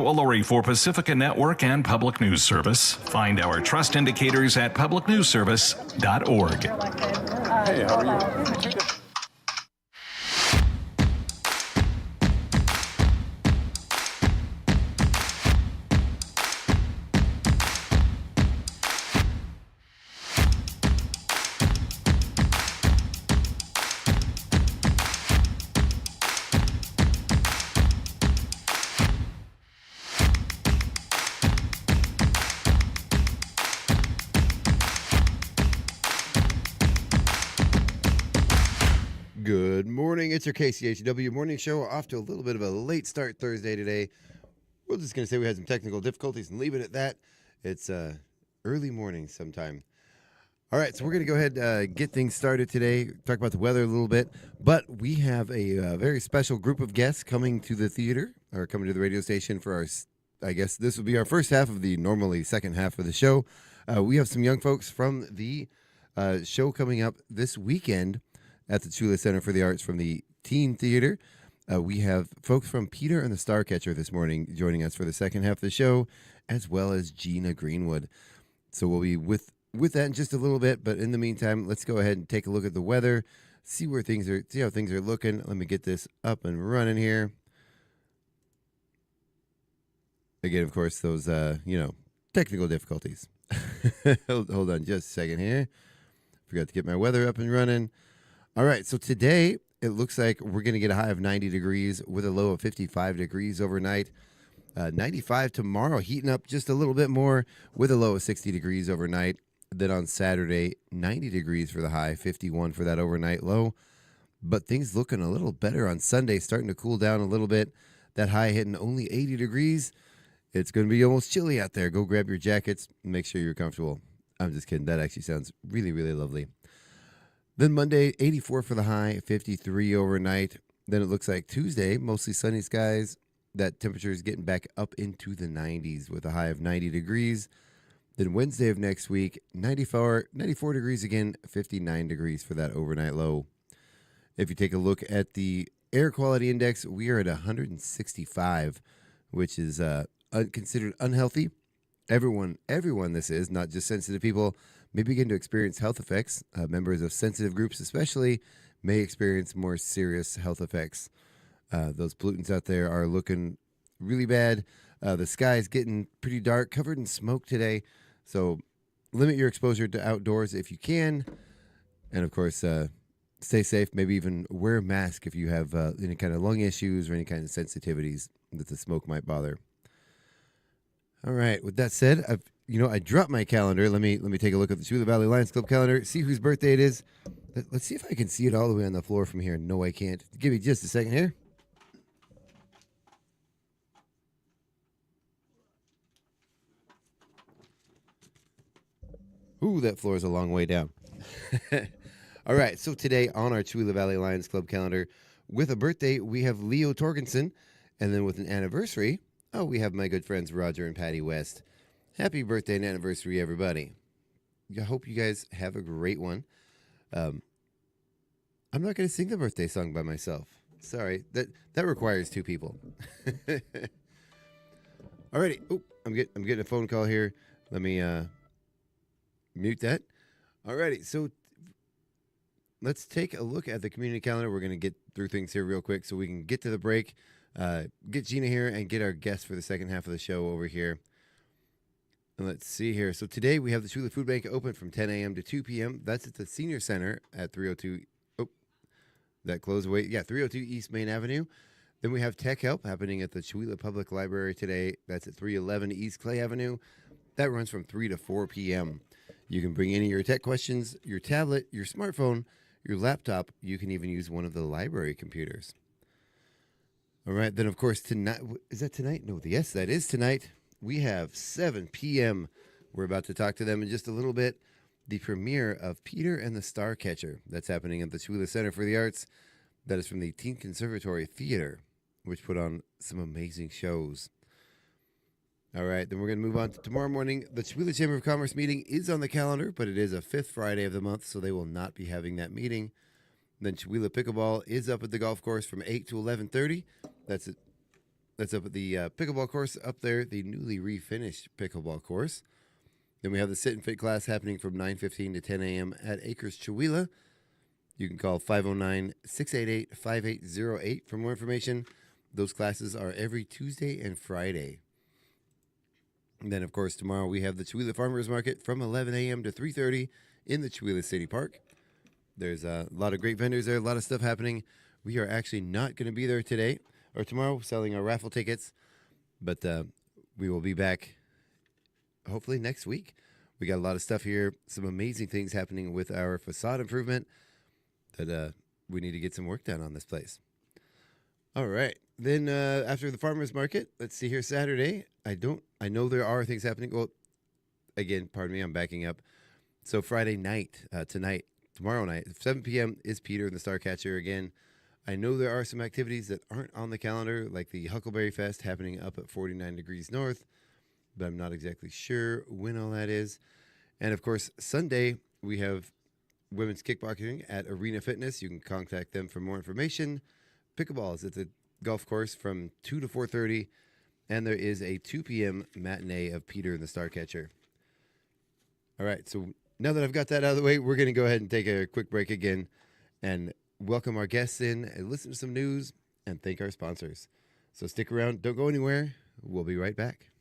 Ullery for Pacifica Network and Public News Service. Find our trust indicators at publicnewsservice.org. Hey, how are you? Good morning. It's your KCHW Morning Show. Off to a little bit of a late start Thursday today. We're just going to say we had some technical difficulties and leave it at that. It's early morning sometime. All right, so we're going to go ahead and get things started today, talk about the weather a little bit. But we have a very special group of guests coming to the theater or coming to the radio station for our, I guess this will be our first half of the normally second half of the show. We have some young folks from the show coming up this weekend at the Chula Center for the Arts from the Teen Theater. We have folks from Peter and the Starcatcher this morning joining us for the second half of the show, as well as Gina Greenwood. So we'll be with that in just a little bit, but in the meantime, let's go ahead and take a look at the weather, see how things are looking. Let me get this up and running here. Again, of course, those technical difficulties. Hold on just a second here. Forgot to get my weather up and running. All right, so today it looks like we're going to get a high of 90 degrees with a low of 55 degrees overnight. 95 tomorrow, heating up just a little bit more with a low of 60 degrees overnight. Then on Saturday, 90 degrees for the high, 51 for that overnight low. But things looking a little better on Sunday, starting to cool down a little bit. That high hitting only 80 degrees. It's going to be almost chilly out there. Go grab your jackets and make sure you're comfortable. I'm just kidding. That actually sounds really, really lovely. Then Monday, 84 for the high, 53 overnight. Then it looks like Tuesday, mostly sunny skies. That temperature is getting back up into the 90s with a high of 90 degrees. Then Wednesday of next week, 94 degrees again, 59 degrees for that overnight low. If you take a look at the air quality index, we are at 165, which is considered unhealthy. Everyone this is, not just sensitive people, may begin to experience health effects. Members of sensitive groups especially may experience more serious health effects. Those pollutants out there are looking really bad. The sky is getting pretty dark, covered in smoke today. So limit your exposure to outdoors if you can. And, of course, stay safe. Maybe even wear a mask if you have any kind of lung issues or any kind of sensitivities that the smoke might bother. All right. With that said, I dropped my calendar. Let me take a look at the Chula Valley Lions Club calendar, see whose birthday it is. Let's see if I can see it all the way on the floor from here. No, I can't. Give me just a second here. Ooh, that floor is a long way down. All right, so today on our Chula Valley Lions Club calendar, with a birthday, we have Leo Torgensen. And then with an anniversary, we have my good friends Roger and Patty West. Happy birthday and anniversary, everybody. I hope you guys have a great one. I'm not going to sing the birthday song by myself. Sorry, that requires two people. Alrighty. Oh, I'm getting a phone call here. Let me mute that. Alrighty, so let's take a look at the community calendar. We're going to get through things here real quick so we can get to the break, get Gina here, and get our guests for the second half of the show over here. And let's see here. So today we have the Chula Food Bank open from 10 a.m. to 2 p.m. That's at the Senior Center at 302. Oh, that closed away. Yeah, 302 East Main Avenue. Then we have Tech Help happening at the Chula Public Library today. That's at 311 East Clay Avenue. That runs from 3 to 4 p.m. You can bring any of your tech questions, your tablet, your smartphone, your laptop. You can even use one of the library computers. All right. Then, of course, tonight. Is that tonight? No, yes, that is tonight. We have 7 p.m. We're about to talk to them in just a little bit. The premiere of Peter and the Starcatcher. That's happening at the Chula Center for the Arts. That is from the Teen Conservatory Theater, which put on some amazing shows. All right, then we're going to move on to tomorrow morning. The Chula Chamber of Commerce meeting is on the calendar, but it is a fifth Friday of the month, so they will not be having that meeting. Then Chula Pickleball is up at the golf course from 8 to 11:30. That's it. That's up at the pickleball course up there, the newly refinished pickleball course. Then we have the sit and fit class happening from 9:15 to 10 a.m. at Acres Chewelah. You can call 509-688-5808 for more information. Those classes are every Tuesday and Friday. And then, of course, tomorrow we have the Chewelah Farmers Market from 11 a.m. to 3:30 in the Chewelah City Park. There's a lot of great vendors there, a lot of stuff happening. We are actually not going to be there today or tomorrow selling our raffle tickets, but we will be back hopefully next week. We got a lot of stuff here, some amazing things happening with our facade improvement that we need to get some work done on this place. All right. Then after the farmers market, let's see here, Saturday. I know there are things happening. Well, again, pardon me, I'm backing up. So Friday night, tomorrow night, 7 p.m. is Peter and the Starcatcher again. I know there are some activities that aren't on the calendar, like the Huckleberry Fest happening up at 49 degrees north, but I'm not exactly sure when all that is. And of course, Sunday, we have women's kickboxing at Arena Fitness. You can contact them for more information. Pickleball is at the golf course from 2 to 4:30, and there is a 2 p.m. matinee of Peter and the Starcatcher. All right, so now that I've got that out of the way, we're going to go ahead and take a quick break again and welcome our guests in and listen to some news and thank our sponsors. So stick around. Don't go anywhere. We'll be right back.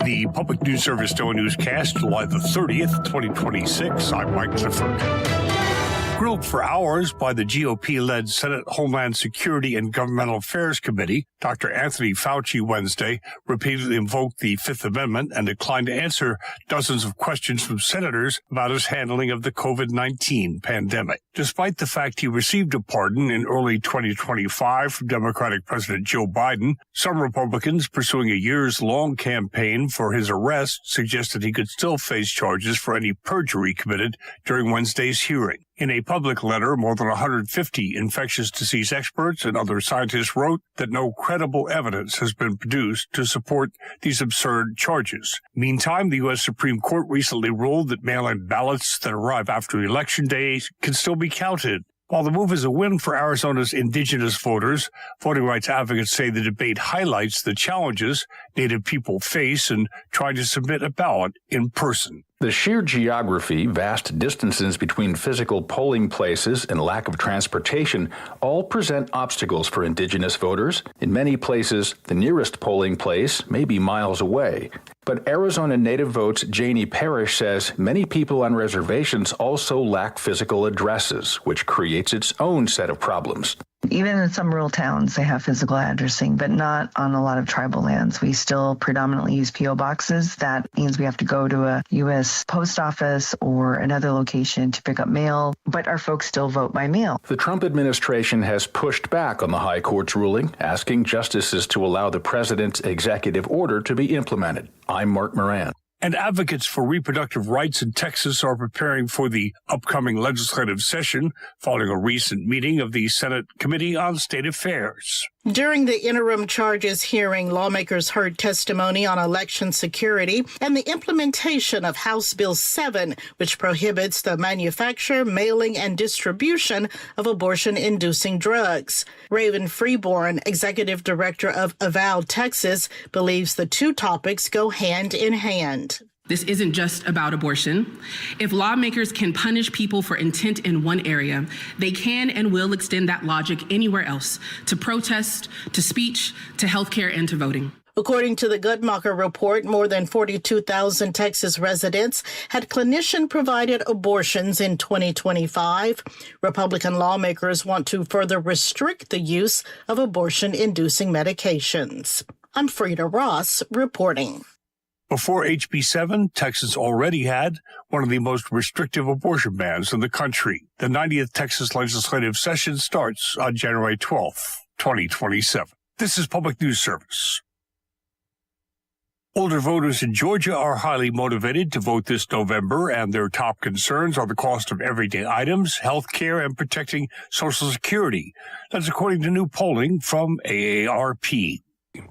The Public News Service Stowe Newscast, July the 30th, 2026. I'm Mike Clifford. Grilled for hours by the GOP-led Senate Homeland Security and Governmental Affairs Committee, Dr. Anthony Fauci Wednesday repeatedly invoked the Fifth Amendment and declined to answer dozens of questions from senators about his handling of the COVID-19 pandemic. Despite the fact he received a pardon in early 2025 from Democratic President Joe Biden, some Republicans pursuing a years-long campaign for his arrest suggested he could still face charges for any perjury committed during Wednesday's hearing. In a public letter, more than 150 infectious disease experts and other scientists wrote that no credible evidence has been produced to support these absurd charges. Meantime, the U.S. Supreme Court recently ruled that mail-in ballots that arrive after Election Day can still be counted. While the move is a win for Arizona's indigenous voters, voting rights advocates say the debate highlights the challenges Native people face in trying to submit a ballot in person. The sheer geography, vast distances between physical polling places, and lack of transportation all present obstacles for Indigenous voters. In many places, the nearest polling place may be miles away. But Arizona Native Vote's Janie Parrish says many people on reservations also lack physical addresses, which creates its own set of problems. Even in some rural towns, they have physical addressing, but not on a lot of tribal lands. We still predominantly use P.O. boxes. That means we have to go to a U.S. post office or another location to pick up mail, but our folks still vote by mail. The Trump administration has pushed back on the High Court's ruling, asking justices to allow the president's executive order to be implemented. I'm Mark Moran. And advocates for reproductive rights in Texas are preparing for the upcoming legislative session following a recent meeting of the Senate Committee on State Affairs. During the interim charges hearing, lawmakers heard testimony on election security and the implementation of House Bill 7, which prohibits the manufacture, mailing, and distribution of abortion-inducing drugs. Raven Freeborn, executive director of Avow Texas, believes the two topics go hand in hand. This isn't just about abortion. If lawmakers can punish people for intent in one area, they can and will extend that logic anywhere else, to protest, to speech, to healthcare, and to voting. According to the Guttmacher report, more than 42,000 Texas residents had clinician-provided abortions in 2025. Republican lawmakers want to further restrict the use of abortion-inducing medications. I'm Frida Ross reporting. Before HB 7, Texas already had one of the most restrictive abortion bans in the country. The 90th Texas legislative session starts on January 12th, 2027. This is Public News Service. Older voters in Georgia are highly motivated to vote this November, and their top concerns are the cost of everyday items, health care, and protecting Social Security. That's according to new polling from AARP.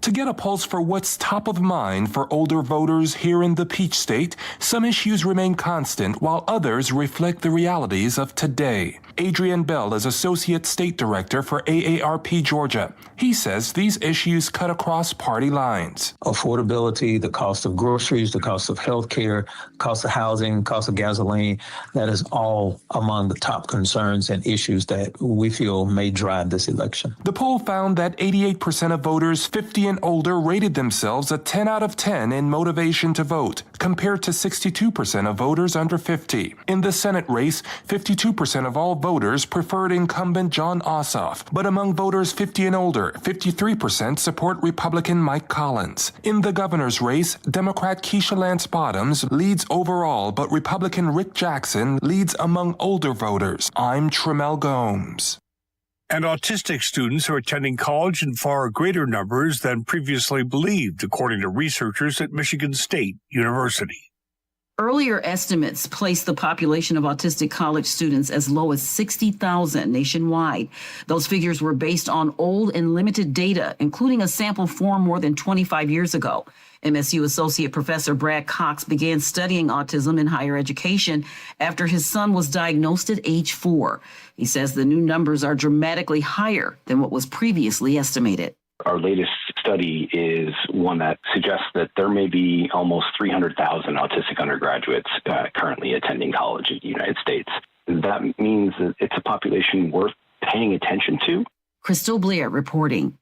To get a pulse for what's top of mind for older voters here in the Peach State, some issues remain constant while others reflect the realities of today. Adrian Bell is Associate State Director for AARP Georgia. He says these issues cut across party lines. Affordability, the cost of groceries, the cost of health care, cost of housing, cost of gasoline, that is all among the top concerns and issues that we feel may drive this election. The poll found that 88% of voters 50 and older rated themselves a 10 out of 10 in motivation to vote, compared to 62% of voters under 50. In the Senate race, 52% of all voters preferred incumbent John Ossoff, but among voters 50 and older, 53% support Republican Mike Collins. In the governor's race, Democrat Keisha Lance Bottoms leads overall, but Republican Rick Jackson leads among older voters. I'm Tremel Gomes. And autistic students are attending college in far greater numbers than previously believed, according to researchers at Michigan State University. Earlier estimates placed the population of autistic college students as low as 60,000 nationwide. Those figures were based on old and limited data, including a sample formed more than 25 years ago. MSU Associate Professor Brad Cox began studying autism in higher education after his son was diagnosed at age 4. He says the new numbers are dramatically higher than what was previously estimated. Our latest study is one that suggests that there may be almost 300,000 autistic undergraduates currently attending college in the United States. That means that it's a population worth paying attention to. Crystal Blair reporting.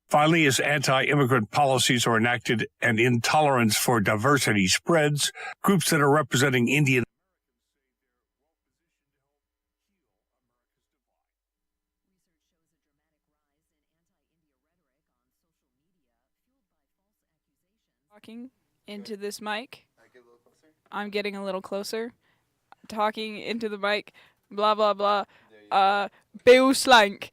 Finally, as anti-immigrant policies are enacted and intolerance for diversity spreads, groups that are representing Indian talking into this mic. I'm getting a little closer. Talking into the mic. Blah, blah, blah. Bill Slank.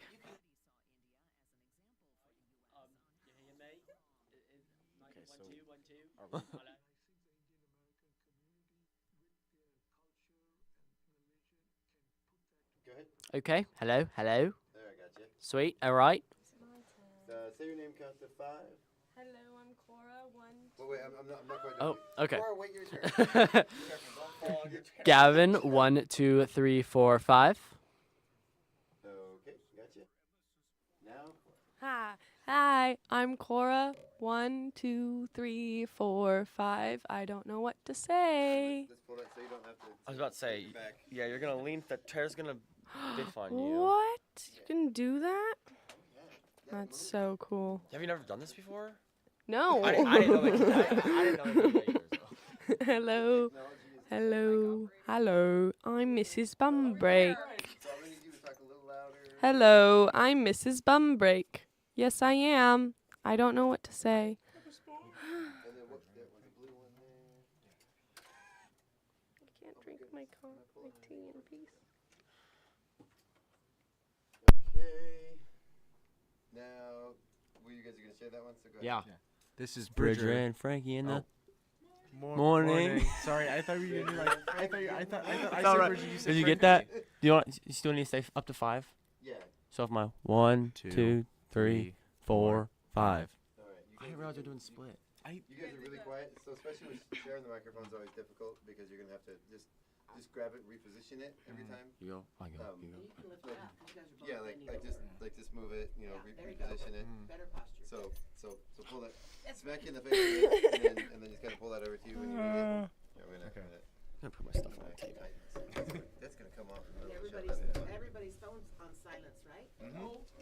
Okay, hello. There, I got you. Sweet, alright. Say your name, count to 5. Hello, I'm Cora. 1, 2. Wait, I'm not quite done. Oh, okay. Cora, wait your turn. Gavin, 1, 2, 3, 4, 5. Okay, gotcha. Now. Hi, I'm Cora. 1, 2, 3, 4, 5. I don't know what to say. Just pull that so you don't have to. I was about to say, yeah, you're gonna lean. The chair's gonna diff on you. What? You can do that? That's so cool. Have you never done this before? No. I didn't know I didn't know either, so. Hello. Hello. I'm Mrs. Bumbrake. Hello, I'm Mrs. Bumbrake. Yes, I am. I don't know what to say. I can't drink my tea in peace. Okay. Now, you guys are going to share that one? So go Yeah. ahead. This is Bridger and Frankie in the morning. Sorry, I thought we were going to do I thought I all said right. Bridger, you said Did you Frankie. get that? Do you still need to stay up to 5? Yeah. So if my 1, 2, 2, 3, 4, 5. I didn't realize they're doing split. You guys are really quiet, so especially with sharing the microphone is always difficult because you're going to have to just grab it, reposition it every time. You go, I go, you go. Yeah, like just move it, reposition it. So pull that smack you in the face with it, and then just kind of pull that over to you when you need it. Yeah, I'm gonna put my stuff on the table. That's gonna Everybody's phone's on silence, right?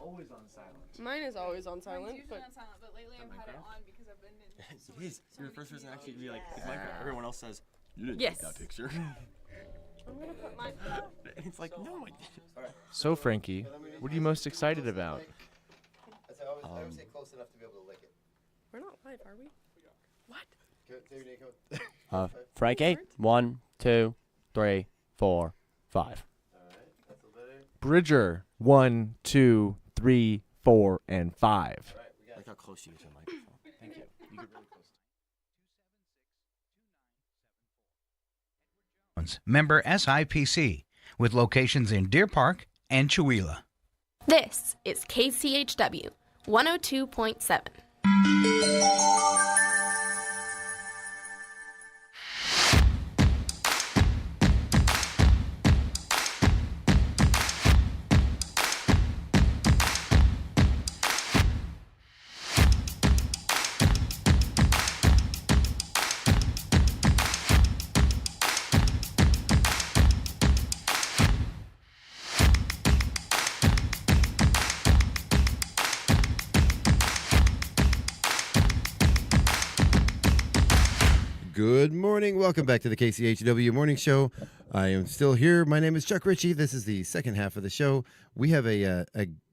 Always on silent. Mine is always on silent. Mine's usually But on silent, but lately I've had it on because I've been in. Jeez, you're the first person to actually be like, it's like everyone else says, you didn't Yes. take that picture. I'm gonna put mine. And it's like, no, I didn't. So, Frankie, what are you most excited about? I always say close enough to be able to lick it. We're not live, are we? What? Frankie, 1, 2, 3, 4, 5. Bridger, 1, 2, 3, 4, and 5. I like how close you get to the microphone. Thank you. You get really close. Member SIPC, with locations in Deer Park and Chewelah. This is KCHW 102.7. Good morning. Welcome back to the KCHW Morning Show. I am still here. My name is Chuck Ritchie. This is the second half of the show. We have a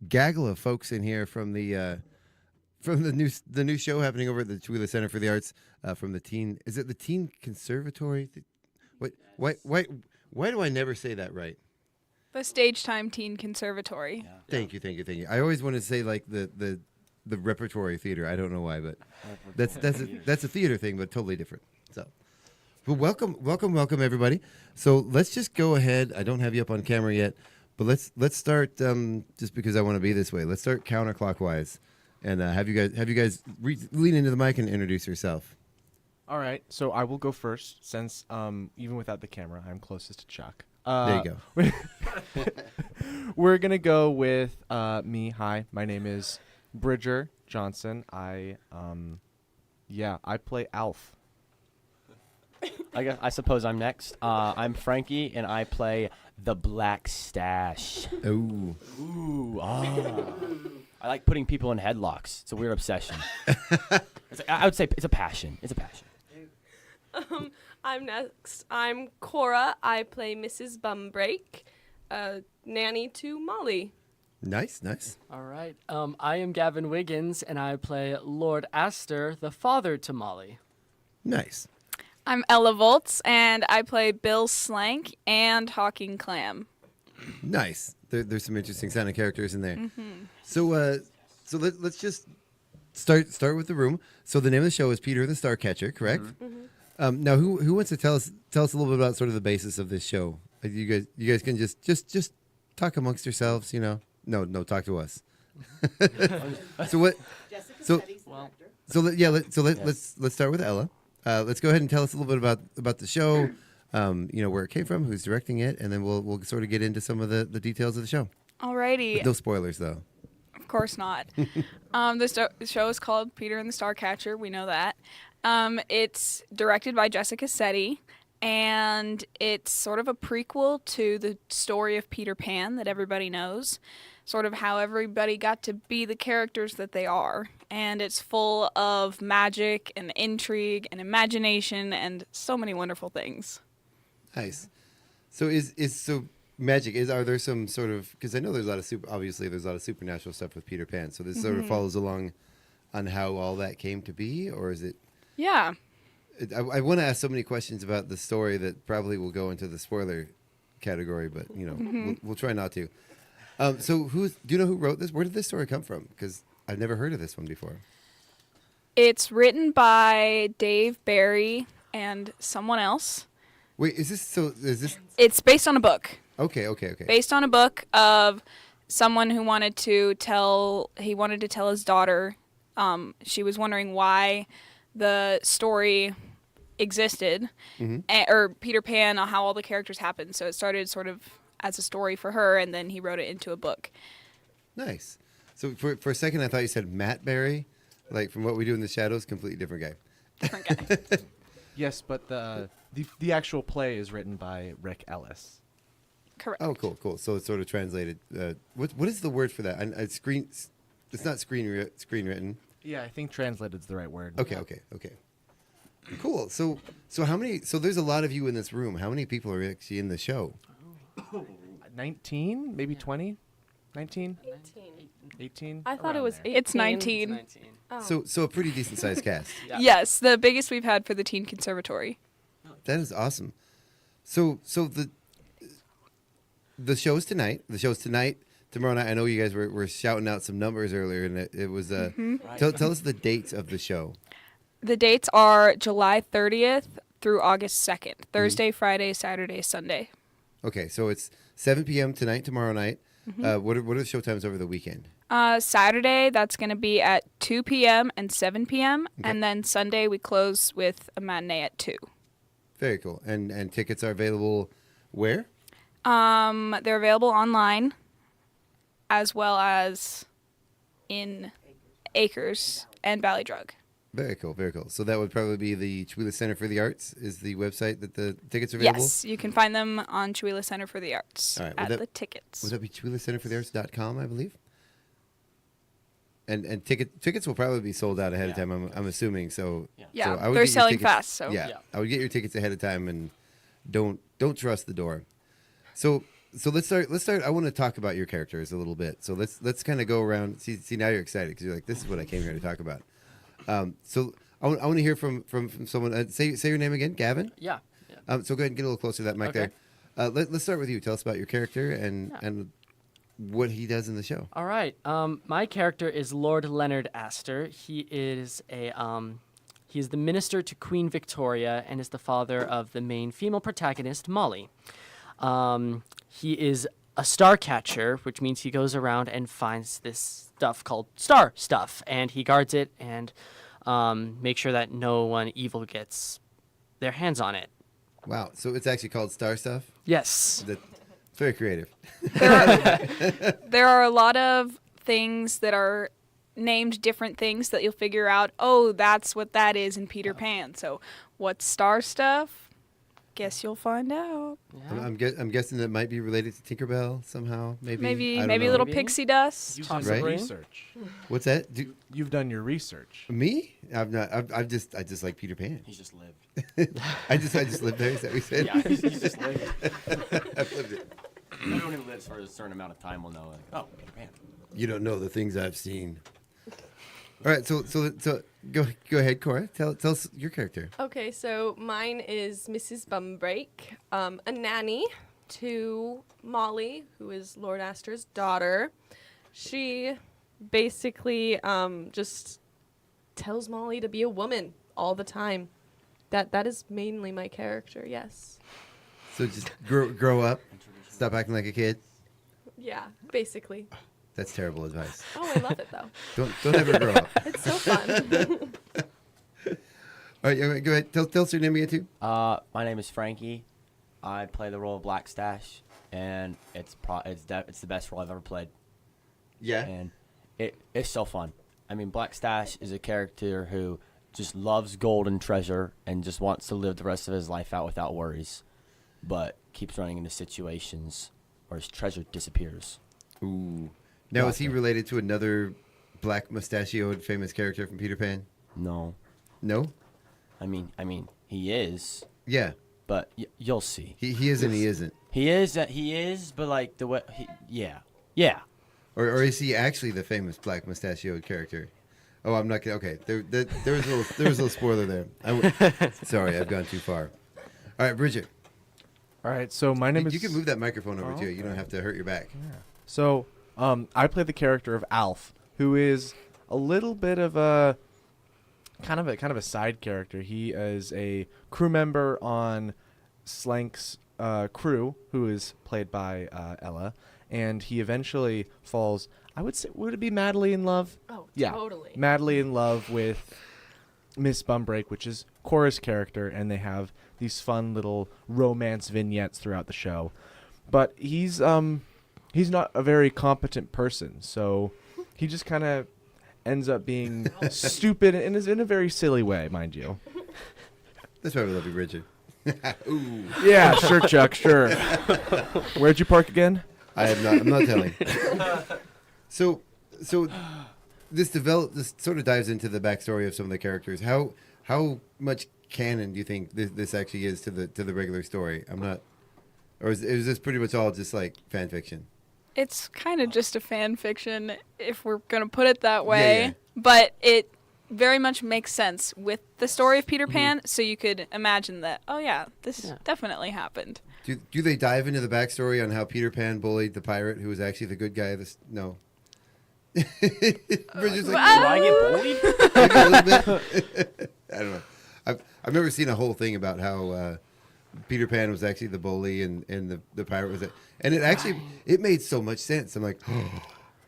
gaggle of folks in here from the new show happening over at the Chewelah Center for the Arts. From the teen, is it the Teen Conservatory? Why do I never say that right? The Stage Time Teen Conservatory. Yeah. Thank you. I always want to say like the repertory theater. I don't know why, but that's a theater thing, but totally different. So, but welcome everybody. So let's just go ahead. I don't have you up on camera yet, but let's start. Just because I want to be this way, let's start counterclockwise, and have you guys lean into the mic and introduce yourself. All right, so I will go first since even without the camera, I'm closest to Chuck. There you go. We're gonna go with me. Hi, my name is Bridger Johnson. I play Alf. I suppose I'm next. I'm Frankie, and I play the Black Stash. Ooh. Ooh. Ah. I like putting people in headlocks. It's a weird obsession. I would say it's a passion. It's a passion. I'm next. I'm Cora. I play Mrs. Bumbrake, nanny to Molly. Nice. All right. I am Gavin Wiggins, and I play Lord Astor, the father to Molly. Nice. I'm Ella Volts, and I play Bill Slank and Hawking Clam. Nice. There's some interesting sounding characters in there. Mm-hmm. So let's just start with the room. So the name of the show is Peter the Starcatcher, correct? Mm-hmm. Now, who wants to tell us a little bit about sort of the basis of this show? You guys can just talk amongst yourselves, you know. No, talk to us. So what? Let's start with Ella. Let's go ahead and tell us a little bit about the show. Where it came from, who's directing it, and then we'll sort of get into some of the details of the show. Alrighty. But no spoilers, though. Of course not. The show is called Peter and the Starcatcher. We know that. It's directed by Jessica Setti, and it's sort of a prequel to the story of Peter Pan that everybody knows, sort of how everybody got to be the characters that they are. And it's full of magic and intrigue and imagination and so many wonderful things. Nice. So are there some sort of, because I know there's a lot of supernatural stuff with Peter Pan. So this sort of follows along on how all that came to be, or is it? Yeah. I want to ask so many questions about the story that probably will go into the spoiler category, but we'll try not to. So do you know who wrote this? Where did this story come from? Because I've never heard of this one before. It's written by Dave Barry and someone else. Wait, is this? It's based on a book. Okay. Based on a book of someone who wanted to tell his daughter. She was wondering why the story existed, or Peter Pan, how all the characters happened. So it started sort of as a story for her, and then he wrote it into a book. Nice. So for a second, I thought you said Matt Berry, like from What We Do in the Shadows, completely different guy. Different guy. Yes, but the actual play is written by Rick Ellis. Correct. Oh, cool. So it's sort of translated. What is the word for that? It's not screenwritten. Yeah, I think translated is the right word. Okay. Cool. So how many? So there's a lot of you in this room. How many people are actually in the show? 19, maybe 20, 19, 18. I thought it was 18. It's 19. Oh. So a pretty decent sized cast. Yes, the biggest we've had for the teen conservatory. That is awesome. So the show's tonight. Tomorrow night. I know you guys were shouting out some numbers earlier, and it was. Tell us the dates of the show. The dates are July 30th through August 2nd. Thursday, Friday, Saturday, Sunday. Okay, so it's 7 p.m. tonight, tomorrow night. What are the show times over the weekend? Saturday, that's going to be at 2 p.m. and 7 p.m. And then Sunday, we close with a matinee at 2. Very cool. And tickets are available where? They're available online as well as in Acres and Valley Drug. Very cool. So that would probably be the Chihuahua Center for the Arts is the website that the tickets are available? Yes, you can find them on Chihuahua Center for the Arts All right, at the tickets. Would that be ChihuahuaCenterfortheArts.com, I believe? And tickets will probably be sold out ahead of time, I'm assuming. So Yeah, so I would they're get your selling tickets- fast. So I would get your tickets ahead of time and don't trust the door. So let's start. I want to talk about your characters a little bit. So let's kind of go around. See now you're excited because you're like, this is what I came here to talk about. So I want to hear from someone. Say your name again, Gavin. Yeah. So go ahead and get a little closer to that mic there. Let's start with you. Tell us about your character and what he does in the show. All right. My character is Lord Leonard Astor. He is he is the minister to Queen Victoria and is the father of the main female protagonist, Molly. He is a star catcher, which means he goes around and finds this stuff called star stuff, and he guards it and makes sure that no one evil gets their hands on it. Wow. So it's actually called Star Stuff? Yes. It's very creative. There are a lot of things that are named different things that you'll figure out, oh, that's what that is in Peter Pan. So what's star stuff? Guess you'll find out. I'm guessing that might be related to Tinkerbell somehow. Maybe a little pixie dust. You've done some research. What's that? You've done your research. Me? I've not. I just like Peter Pan. He's just lived. I just lived there. Is that what you said? Yeah, he's just lived. I've lived it. Everyone who lives for a certain amount of time will know. Like, oh, Peter Pan. You don't know the things I've seen. All right, so go ahead, Cora. Tell us your character. Okay, so mine is Mrs. Bumbrake, a nanny to Molly, who is Lord Astor's daughter. She basically just tells Molly to be a woman all the time. That is mainly my character, yes. So just grow up, stop acting like a kid. Yeah, basically. That's terrible advice. Oh, I love it though. Don't ever grow up. It's so fun. All right, go ahead. Tell us your name again too. My name is Frankie. I play the role of Black Stash, and it's the best role I've ever played. Yeah. And it's so fun. I mean, Black Stash is a character who just loves gold and treasure and just wants to live the rest of his life out without worries, but keeps running into situations where his treasure disappears. Ooh. Now, is he related to another black mustachioed famous character from Peter Pan? No. No? I mean, he is. Yeah. But you'll see. He is and he isn't. He is, but like the way yeah. Or is he actually the famous black mustachioed character? Oh, I'm not gonna. Okay, there was a little spoiler there. Sorry, I've gone too far. All right, Bridget. All right, so my name is. You can move that microphone over to you. You don't have to hurt your back. Yeah. So, I play the character of Alf, who is a little bit of a kind of a side character. He is a crew member on Slank's crew, who is played by Ella, and he eventually falls. I would say, would it be madly in love? Oh, yeah, totally. Madly in love with Miss Bumbrake, which is Cora's character, and they have these fun little romance vignettes throughout the show. But he's not a very competent person, so he just kind of ends up being stupid and is in a very silly way, mind you. That's why we love you, Bridget. Ooh. Yeah, sure, Chuck, sure. Where'd you park again? I'm not telling. So this sort of dives into the backstory of some of the characters. How much canon do you think this actually is to the regular story? I'm not, or is this pretty much all just like fan fiction? It's kind of just a fan fiction, if we're gonna put it that way. Yeah. But it very much makes sense with the story of Peter Pan. So you could imagine that. Oh yeah, this definitely happened. Do they dive into the backstory on how Peter Pan bullied the pirate who was actually the good guy? No. Bridget's like, Do I get bullied? Maybe a little bit. I don't know. I've never seen a whole thing about how Peter Pan was actually the bully and the pirate was it, and it made so much sense. I'm like,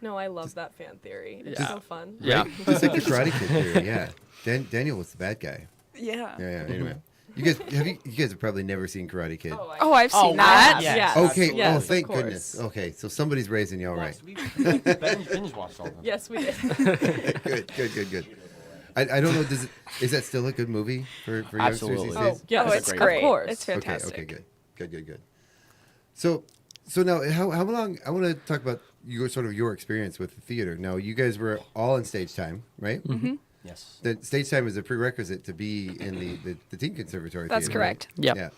No, I love that fan theory. It's so fun. yeah, just like the Karate Kid theory. Yeah, Daniel was the bad guy. Yeah. Yeah. Anyway. You guys have probably never seen Karate Kid. Oh, I've seen that. Yes. Okay. Yes, thank of course. goodness. Okay, so somebody's raising you all right. Binge watched all of them. Yes, we did. Good. I don't know. Is that still a good movie for youngsters these days? Yes, it's great. Of course. It's fantastic. Okay. Good. So now, how long? I want to talk about your experience with the theater. Now, you guys were all in stage time, right? Mm-hmm. Yes. The stage time is a prerequisite to be in the teen conservatory. That's theater, correct. Right? Yep. Yeah.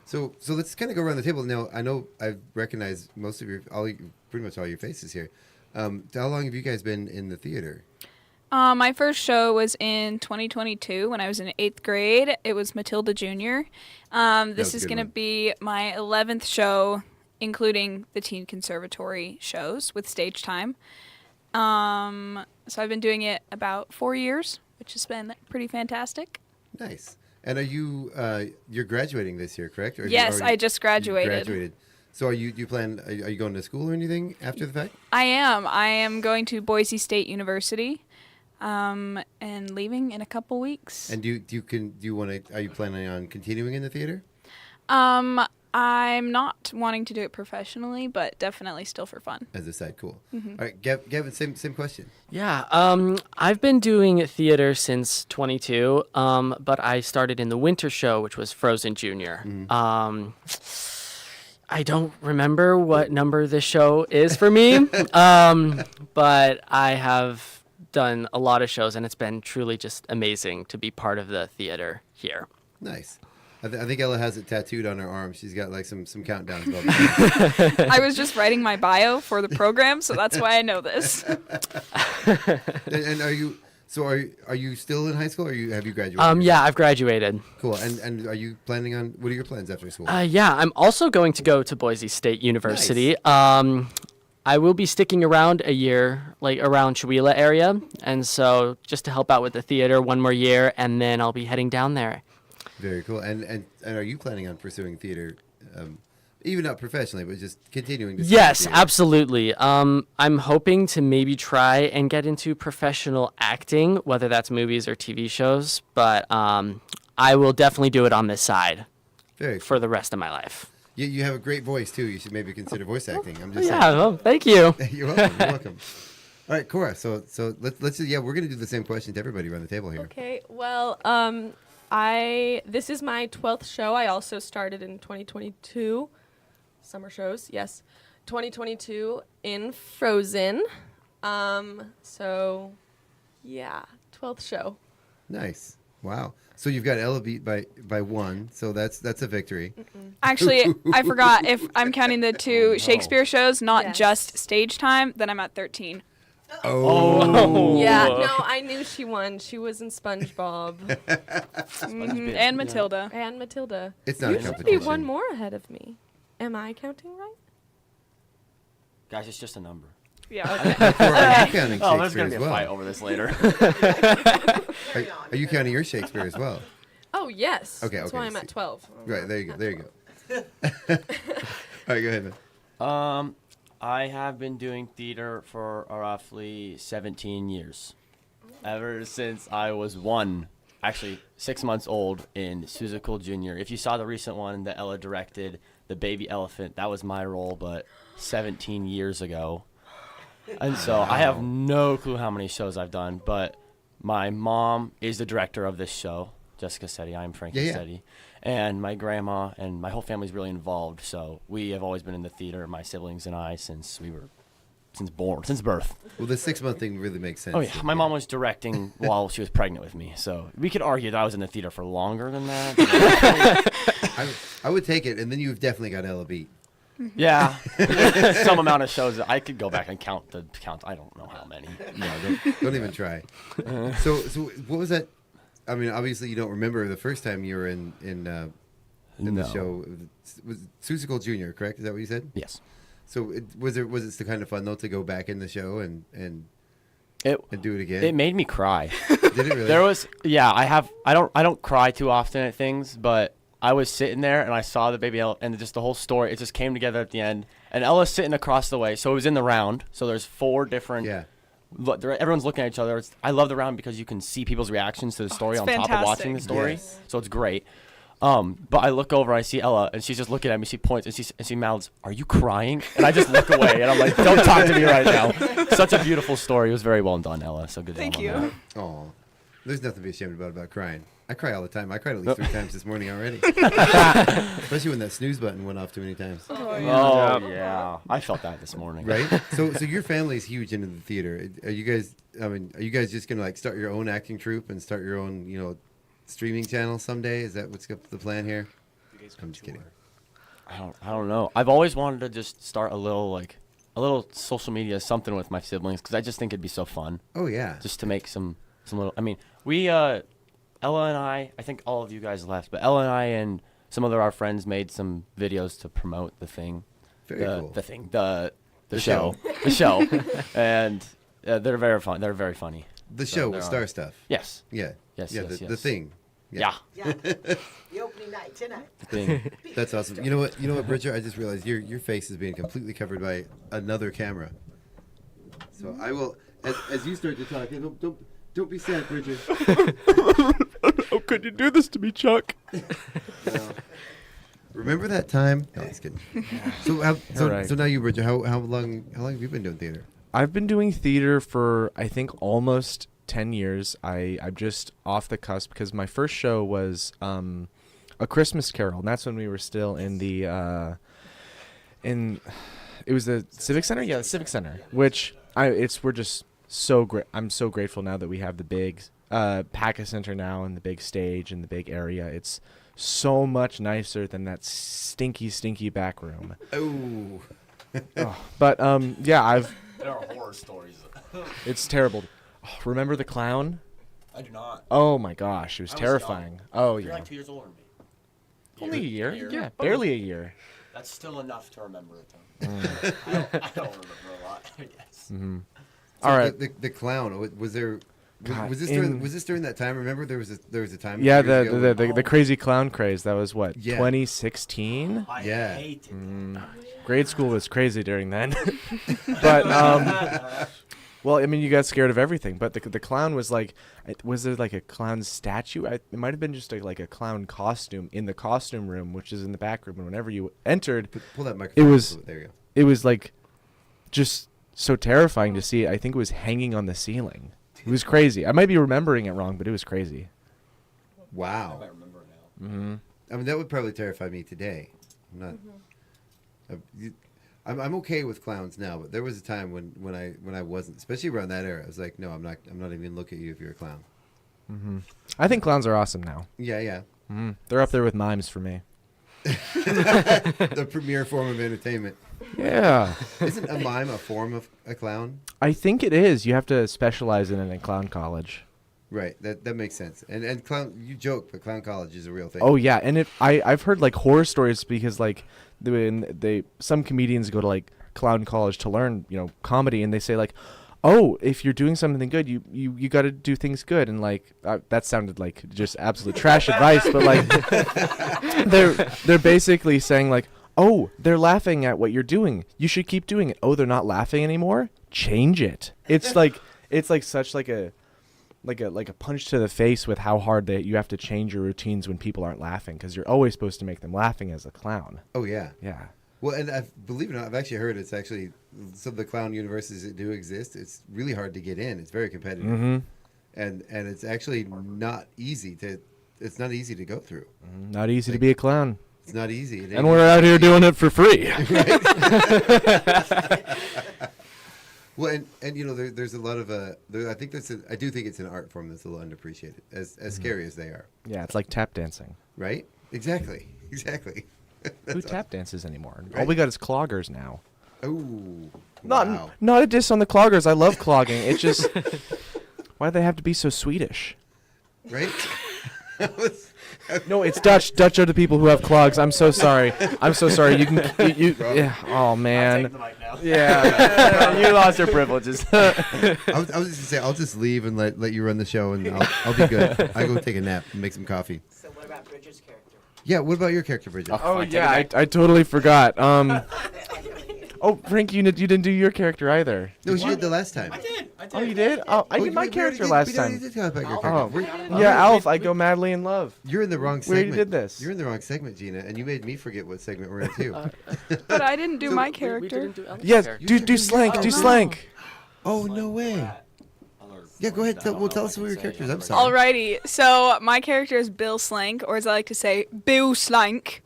So let's kind of go around the table. Now, I know I've recognized most of pretty much all your faces here. How long have you guys been in the theater? My first show was in 2022 when I was in 8th grade. It was Matilda Jr. This is going to be my 11th show, including the teen conservatory shows with stage time. So I've been doing it about 4 years, which has been pretty fantastic. Nice. And are you you're graduating this year, correct? Or Yes, I just graduated. Graduated. So are you going to school or anything after the fact? I am going to Boise State University, and leaving in a couple weeks. And are you planning on continuing in the theater? I'm not wanting to do it professionally, but definitely still for fun. As a side, cool. Mm-hmm. All right, Gavin, same question. Yeah, I've been doing theater since 22, but I started in the winter show, which was Frozen Junior. I don't remember what number the show is for me, but I have done a lot of shows, and it's been truly just amazing to be part of the theater here. Nice. I think Ella has it tattooed on her arm. She's got like some countdowns about that. I was just writing my bio for the program, so that's why I know this. And are you still in high school, or have you graduated? Yeah, I've graduated. Cool. And are you planning on, what are your plans after school? Yeah, I'm also going to go to Boise State University. Nice. I will be sticking around a year, like around Chewelah area, and so just to help out with the theater one more year, and then I'll be heading down there. Very cool. And are you planning on pursuing theater, even not professionally, but just continuing to? Yes, absolutely. I'm hoping to maybe try and get into professional acting, whether that's movies or TV shows. But I will definitely do it on this side for the rest of my life. You have a great voice too. You should maybe consider voice acting. I'm just saying. Well, thank you. You're welcome. All right, Cora. So let's we're gonna do the same question to everybody around the table here. Okay. Well, this is my 12th show. I also started in 2022. Summer shows, yes. 2022 in Frozen. So, yeah, 12th show. Nice. Wow. So you've got Ella beat by one. So that's a victory. Actually, I forgot. If I'm counting the two Shakespeare shows, not just stage time, then I'm at 13. Oh. Yeah, no, I knew she won. She was in SpongeBob. And Matilda. And Matilda. It's not you a should competition. be one more ahead of me. Am I counting right? Guys, it's just a number. Yeah. Okay. Are you counting Oh, there's Shakespeare going to as be a well? fight over this later. Are you counting your Shakespeare as well? Oh, yes. Okay, That's why I'm at 12. Right, there you go. All right, go ahead, man. I have been doing theater for roughly 17 years. Ever since I was 6 months old in Seussical Jr. If you saw the recent one that Ella directed, The Baby Elephant, that was my role, but 17 years ago. And so I have no clue how many shows I've done, but my mom is the director of this show, Jessica Setti. I'm Frank Yeah, yeah. Setti. And my grandma and my whole family's really involved. So we have always been in the theater, my siblings and I, since birth. Well, the 6-month thing really makes sense. Oh, yeah. My mom was directing while she was pregnant with me. So we could argue that I was in the theater for longer than that. I would take it, and then you've definitely got Ella beat. Yeah. Some amount of shows. I could go back and count. I don't know how many. No, don't even try. So what was that? I mean, obviously you don't remember the first time you were in the show. Was Seussical Jr., correct? Is that what you said? Yes. So was it still kind of fun though to go back in the show and do it again? It made me cry. Did it really? I don't cry too often at things, but I was sitting there and I saw the baby Ella and just the whole story. It just came together at the end. And Ella's sitting across the way, so it was in the round. So there's 4 different. Yeah. Everyone's looking at each other. I love the round because you can see people's reactions to the story on top of watching the story. Yes. So it's great. But I look over, I see Ella, and she's just looking at me. She points and she mouths, "Are you crying?" And I just look away, and I'm like, "Don't talk to me right now." Such a beautiful story. It was very well done, Ella. So good job. Thank you. On that. Oh, there's nothing to be ashamed about crying. I cry all the time. I cried at least 3 times this morning already. Especially when that snooze button went off too many times. Oh yeah. I felt that this morning. Right? So your family's huge into the theater. Are you guys just gonna like start your own acting troupe and start your own, streaming channel someday? Is that what's the plan here? I'm just kidding. I don't know. I've always wanted to just start a little social media something with my siblings because I just think it'd be so fun. Oh yeah. Just to make some little. I mean, we Ella and I think all of you guys left, but Ella and I and some of our friends made some videos to promote the thing. Very cool. The thing. The show. The show. And they're very fun. They're very funny. The show with Star Stuff. Yes. Yeah. Yes. Yeah. Yes, The yes. thing. Yeah. The opening night tonight. The thing. That's awesome. You know what, Bridger? I just realized your face is being completely covered by another camera. So I will, as you start to talk, don't be sad, Bridger. How could you do this to me, Chuck? Remember that time? No, just kidding. So now you, Bridger, how long have you been doing theater? I've been doing theater for I think almost 10 years. I'm just off the cusp because my first show was A Christmas Carol, and that's when we were still in the it was the Civic Center? Yeah, the Civic Center, which we're just so great. I'm so grateful now that we have the big PACA Center now and the big stage and the big area. It's so much nicer than that stinky back room. Oh. But yeah, There are horror stories. it's terrible. Oh, remember the clown? I do not. Oh my gosh, it was I was terrifying. young. Oh You're yeah. like 2 years older than me. Only a year? Year. Yeah, barely a year. That's still enough to remember it, though. I don't remember a lot, I guess. Mm-hmm. So All right. The clown, was there? God, Was this during that time? Remember there was a time. Yeah, years ago when- the crazy clown craze. That was what, Yeah. 2016? I Yeah. hated Grade school was crazy during then. But well, I mean, you got scared of everything. But the clown was like, was there like a clown statue? It might have been just like a clown costume in the costume room, which is in the back room. And whenever you entered, Pull that microphone. it was There you go. it was like just so terrifying to see. I think it was hanging on the ceiling. It was crazy. I might be remembering it wrong, but it was crazy. Wow. I remember now. Mm-hmm. I mean, that would probably terrify me today. I'm not. I'm okay with clowns now, but there was a time when I wasn't, especially around that era. I was like, no, I'm not even gonna look at you if you're a clown. Mm-hmm. I think clowns are awesome now. Yeah, yeah. Mm-hmm. They're up there with mimes for me. The premier form of entertainment. Yeah. Isn't a mime a form of a clown? I think it is. You have to specialize in it in clown college. Right. That makes sense. And clown, you joke, but clown college is a real thing. Oh yeah, and I've heard like horror stories because like some comedians go to like clown college to learn comedy, and they say like, oh, if you're doing something good, you got to do things good, and like that sounded like just absolute trash advice, but like they're basically saying like, oh, they're laughing at what you're doing, you should keep doing it. Oh, they're not laughing anymore, change it. It's like such like a punch to the face with how hard that you have to change your routines when people aren't laughing, because you're always supposed to make them laughing as a clown. Oh yeah. Yeah. Well, and believe it or not, I've actually heard it's actually some of the clown universities that do exist. It's really hard to get in. It's very competitive, Mm-hmm. and it's actually not easy to. it's not easy to go through. Not easy to be a clown. It's not easy. And we're out here doing it for free. Well, and you know, there's a lot of I do think it's an art form that's a little underappreciated, as scary as they are. Yeah, it's like tap dancing. Right? Exactly. Who tap dances anymore? All we got is cloggers now. Oh, not a diss on the cloggers. I love clogging. It's just why do they have to be so Swedish? Right? No, it's Dutch. Dutch are the people who have clogs. I'm so sorry. You can. Yeah. Oh man. I'll take the mic now. Yeah. You lost your privileges. I was just gonna say I'll just leave and let you run the show, and I'll be good. I go take a nap and make some coffee. So what about Bridget's character? Yeah. What about your character, Bridget? Oh yeah, I totally forgot. Oh, Frank, you didn't do your character either. No, you did the last time. I did. Oh, you did? Oh, I did my character last time. We did talk about your character. Yeah, Alf, I go madly in love. You're in the wrong We segment. already did this. You're in the wrong segment, Gina, and you made me forget what segment we're in too. But I didn't do my We character. didn't do Ellen's Yes, character. do slank, do slank. Oh no way! Yeah, go ahead. Tell us who your character is. I'm sorry. Alrighty, so my character is Bill Slank, or as I like to say, Bill Slank.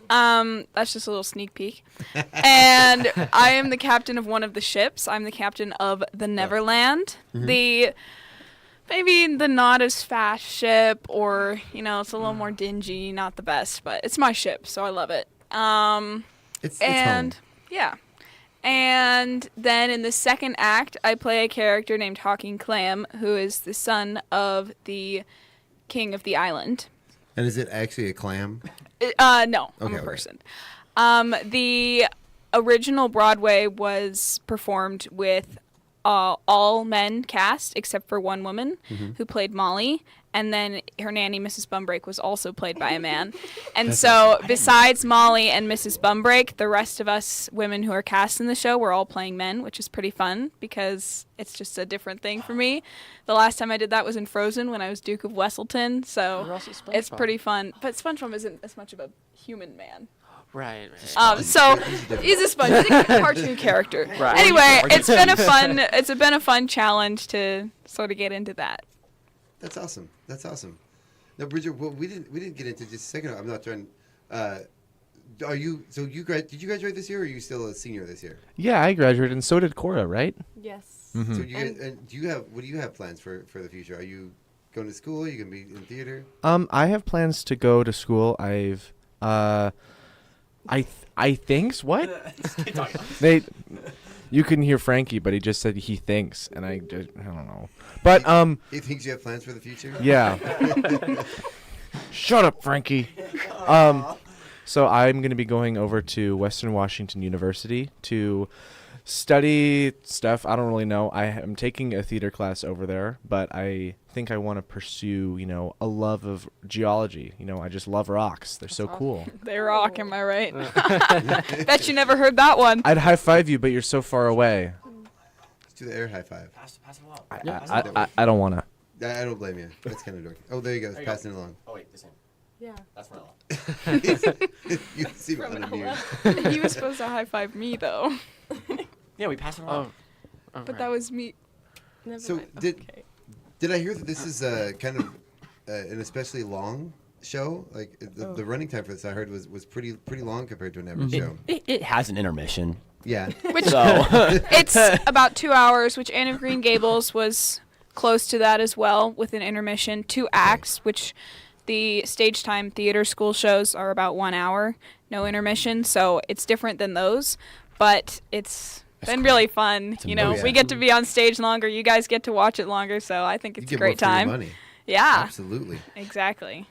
That's just a little sneak peek. And I am the captain of one of the ships. I'm the captain of the Neverland. Maybe the not as fast ship, or it's a little more dingy, not the best, but it's my ship, so I love it. It's home. Yeah. And then in the second act, I play a character named Hawking Clam, who is the son of the king of the island. And is it actually a clam? No, I'm a person. The original Broadway was performed with all men cast except for one woman who played Molly. And then her nanny, Mrs. Bumbrake, was also played by a man. And so besides Molly and Mrs. Bumbrake, the rest of us women who are cast in the show were all playing men, which is pretty fun because it's just a different thing for me. The last time I did that was in Frozen when I was Duke of Wesselton. So it's pretty fun. But SpongeBob isn't as much of a human man. Right. So he's a sponge. He's a cartoon character. Right. Anyway, it's been a fun challenge to sort of get into that. That's awesome. Now, Bridget, well, we didn't get into just a second. I'm not trying. Did you graduate this year, or are you still a senior this year? Yeah, I graduated, and so did Cora, right? Yes. So what do you have plans for the future? Are you going to school? Are you going to be in theater? I have plans to go to school. I've I think what? You couldn't hear Frankie, but he just said he thinks, and I don't know. But he thinks you have plans for the future? Yeah. Shut up, Frankie. So I'm going to be going over to Western Washington University to study stuff. I don't really know. I am taking a theater class over there, but I think I want to pursue, a love of geology. I just love rocks. They're so cool. They rock, am I right? Bet you never heard that one. I'd high five you, but you're so far away. Let's do the air high five. Pass it along. I don't want to. I don't blame you. That's kind of dorky. Oh, there you go. Passing it along. Oh, wait, the same. Yeah. That's Marilla. You seem From unamused. He was supposed to high five me, though. Yeah, we passed it along. But that was me. Never So mind. did I hear that this is kind of an especially long show? Like the running time for this, I heard was pretty long compared to an average show. It has an intermission. Yeah. It's about 2 hours, which Anne of Green Gables was close to that as well, with an intermission. 2 acts, which the stage time theater school shows are about 1 hour, no intermission. So it's different than those, but it's been really fun. We get to be on stage longer. You guys get to watch it longer, so I think it's a great time. Money. Yeah. Absolutely. Exactly.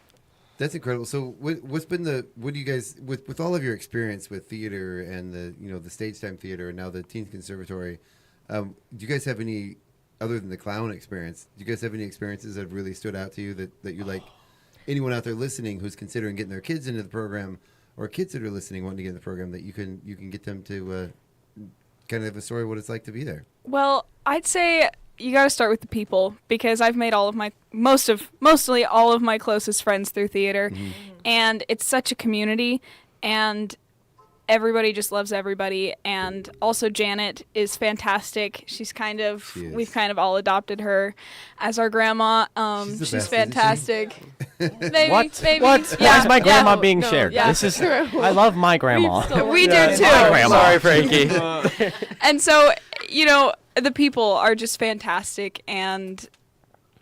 That's incredible. So what do you guys, with all of your experience with theater and the stage time theater and now the Teen Conservatory, do you guys have any, other than the clown experience, do you guys have any experiences that have really stood out to you that you like? Anyone out there listening who's considering getting their kids into the program, or kids that are listening wanting to get in the program, that you can get them to kind of have a story of what it's like to be there? Well, I'd say you got to start with the people, because I've made mostly all of my closest friends through theater, and it's such a community, and everybody just loves everybody. And also Janet is fantastic. We've kind of all adopted her as our grandma. She's best, fantastic. Maybe, What? maybe. What? Yeah, Why is my grandma yeah. being No, shared? yeah. This is. I love my grandma. We do too. My grandma. Sorry, Frankie. And so, the people are just fantastic, and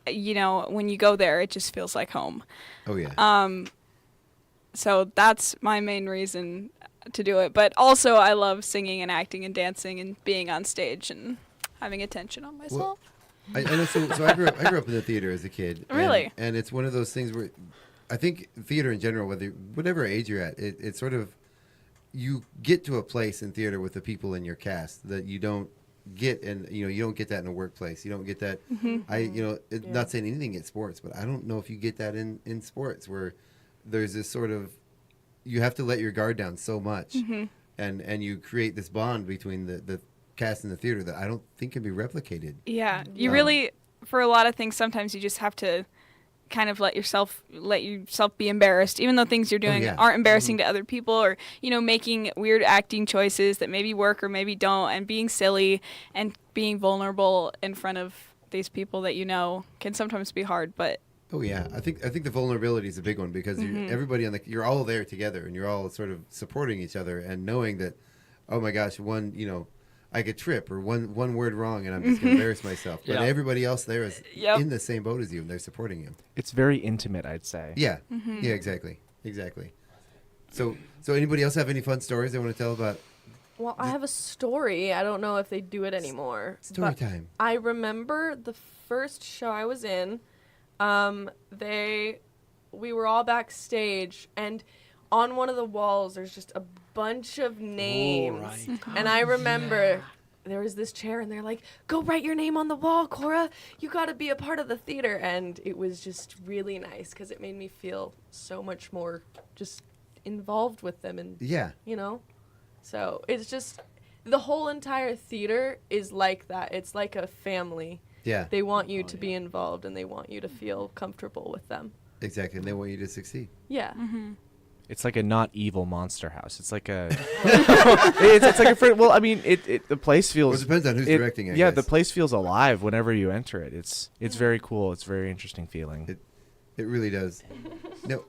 when you go there, it just feels like home. Oh yeah. So that's my main reason to do it. But also, I love singing and acting and dancing and being on stage and having attention on myself. I know. So I grew up in the theater as a kid. Really? And it's one of those things where I think theater in general, whatever age you're at, it's sort of, you get to a place in theater with the people in your cast that you don't get, and you don't get that in a workplace. You don't get that. Not saying anything in sports, but I don't know if you get that in sports, where there's this sort of, you have to let your guard down so much, and you create this bond between the cast in the theater that I don't think can be replicated. Yeah, you really, for a lot of things, sometimes you just have to kind of let yourself be embarrassed, even though things you're doing aren't embarrassing to other people, or making weird acting choices that maybe work or maybe don't, and being silly and being vulnerable in front of these people that can sometimes be hard. But oh yeah, I think the vulnerability is a big one, because everybody you're all there together, and you're all sort of supporting each other, and knowing that, oh my gosh, I could trip, or one word wrong, and I'm just going to embarrass myself. But everybody else there is in the same boat as you, and they're supporting you. It's very intimate, I'd say. Yeah. Yeah, exactly. So anybody else have any fun stories they want to tell about? Well, I have a story. I don't know if they do it anymore. Story time. I remember the first show I was in. We were all backstage, and on one of the walls there's just a bunch of names. And I remember there was this chair, and they're like, go write your name on the wall, Cora, you got to be a part of the theater. And it was just really nice, because it made me feel so much more just involved with them, and so it's just, the whole entire theater is like that. It's like a family. Yeah, they want you to be involved, and they want you to feel comfortable with them. Exactly, and they want you to succeed. Yeah. It's like a not evil monster house. It's like a. it's like a. Well, I mean, the place feels. Well, it depends on who's directing it. Yeah, the place feels alive whenever you enter it. It's very cool. It's a very interesting feeling. It really does. No,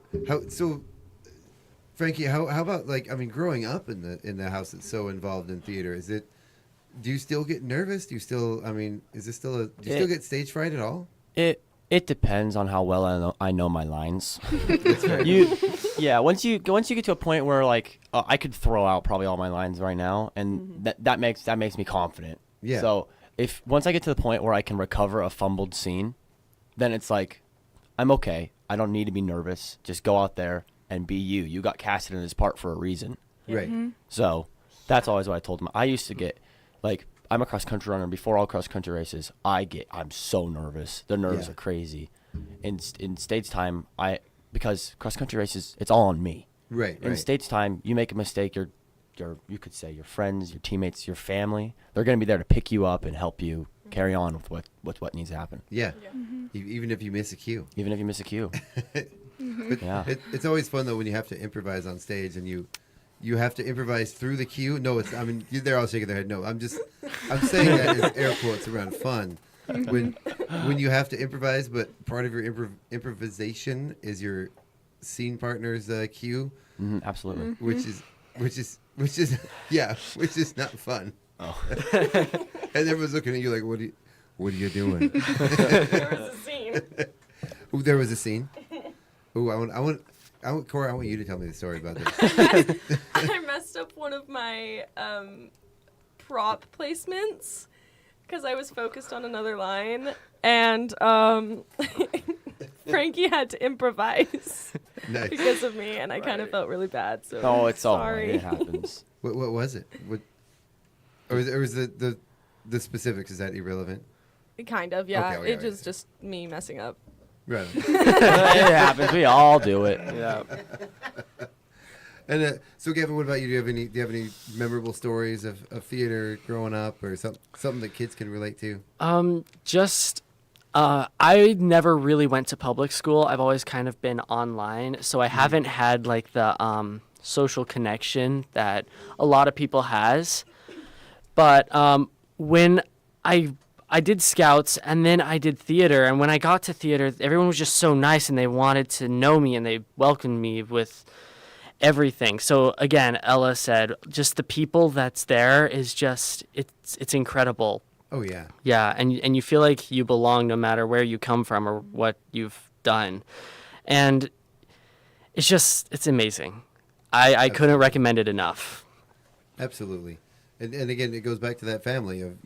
Frankie, how about growing up in the house that's so involved in theater? Do you still get nervous? Do you still? Is this still do you still get stage fright at all? It depends on how well I know my lines. Once you get to a point where I could throw out probably all my lines right now, and that makes me confident. Yeah. So once I get to the point where I can recover a fumbled scene, then it's like, I'm okay. I don't need to be nervous. Just go out there and be you. You got casted in this part for a reason. Right. So that's always what I told them. I used to get I'm a cross country runner. Before all cross country races, I'm so nervous. The nerves are crazy. In stage time, because cross country races, it's all on me. Right. In stage time, you make a mistake, you could say your friends, your teammates, your family, they're going to be there to pick you up and help you carry on with what needs to happen. Yeah. Even if you miss a cue. Even if you miss a cue. It's always fun though when you have to improvise on stage, and you have to improvise through the cue. No, they're all shaking their head. No, I'm saying that as air quotes around fun. When you have to improvise, but part of your improvisation is your scene partner's cue. Absolutely. Which is not fun. Oh. And everyone's looking at you like, what are you doing? There was a scene. Ooh, there was a scene. Ooh, Cora, I want you to tell me the story about this. I messed up one of my prop placements because I was focused on another line, and Frankie had to improvise because of me, and I kind of felt really bad. So it's sorry. It happens. What was it? Or was the specifics? Is that irrelevant? Kind of, yeah. Okay, it was just me messing up. Right. It happens. We all do it. Yeah. And so, Gavin, what about you? Do you have any memorable stories of theater growing up, or something that kids can relate to? I never really went to public school. I've always kind of been online, so I haven't had the social connection that a lot of people has. But when I I did scouts, and then I did theater. And when I got to theater, everyone was just so nice, and they wanted to know me, and they welcomed me with everything. So again, Ella said, just the people that's there is just it's incredible. Oh yeah. Yeah, and you feel like you belong no matter where you come from or what you've done, and it's amazing. I couldn't recommend it enough. Absolutely, and again, it goes back to that family of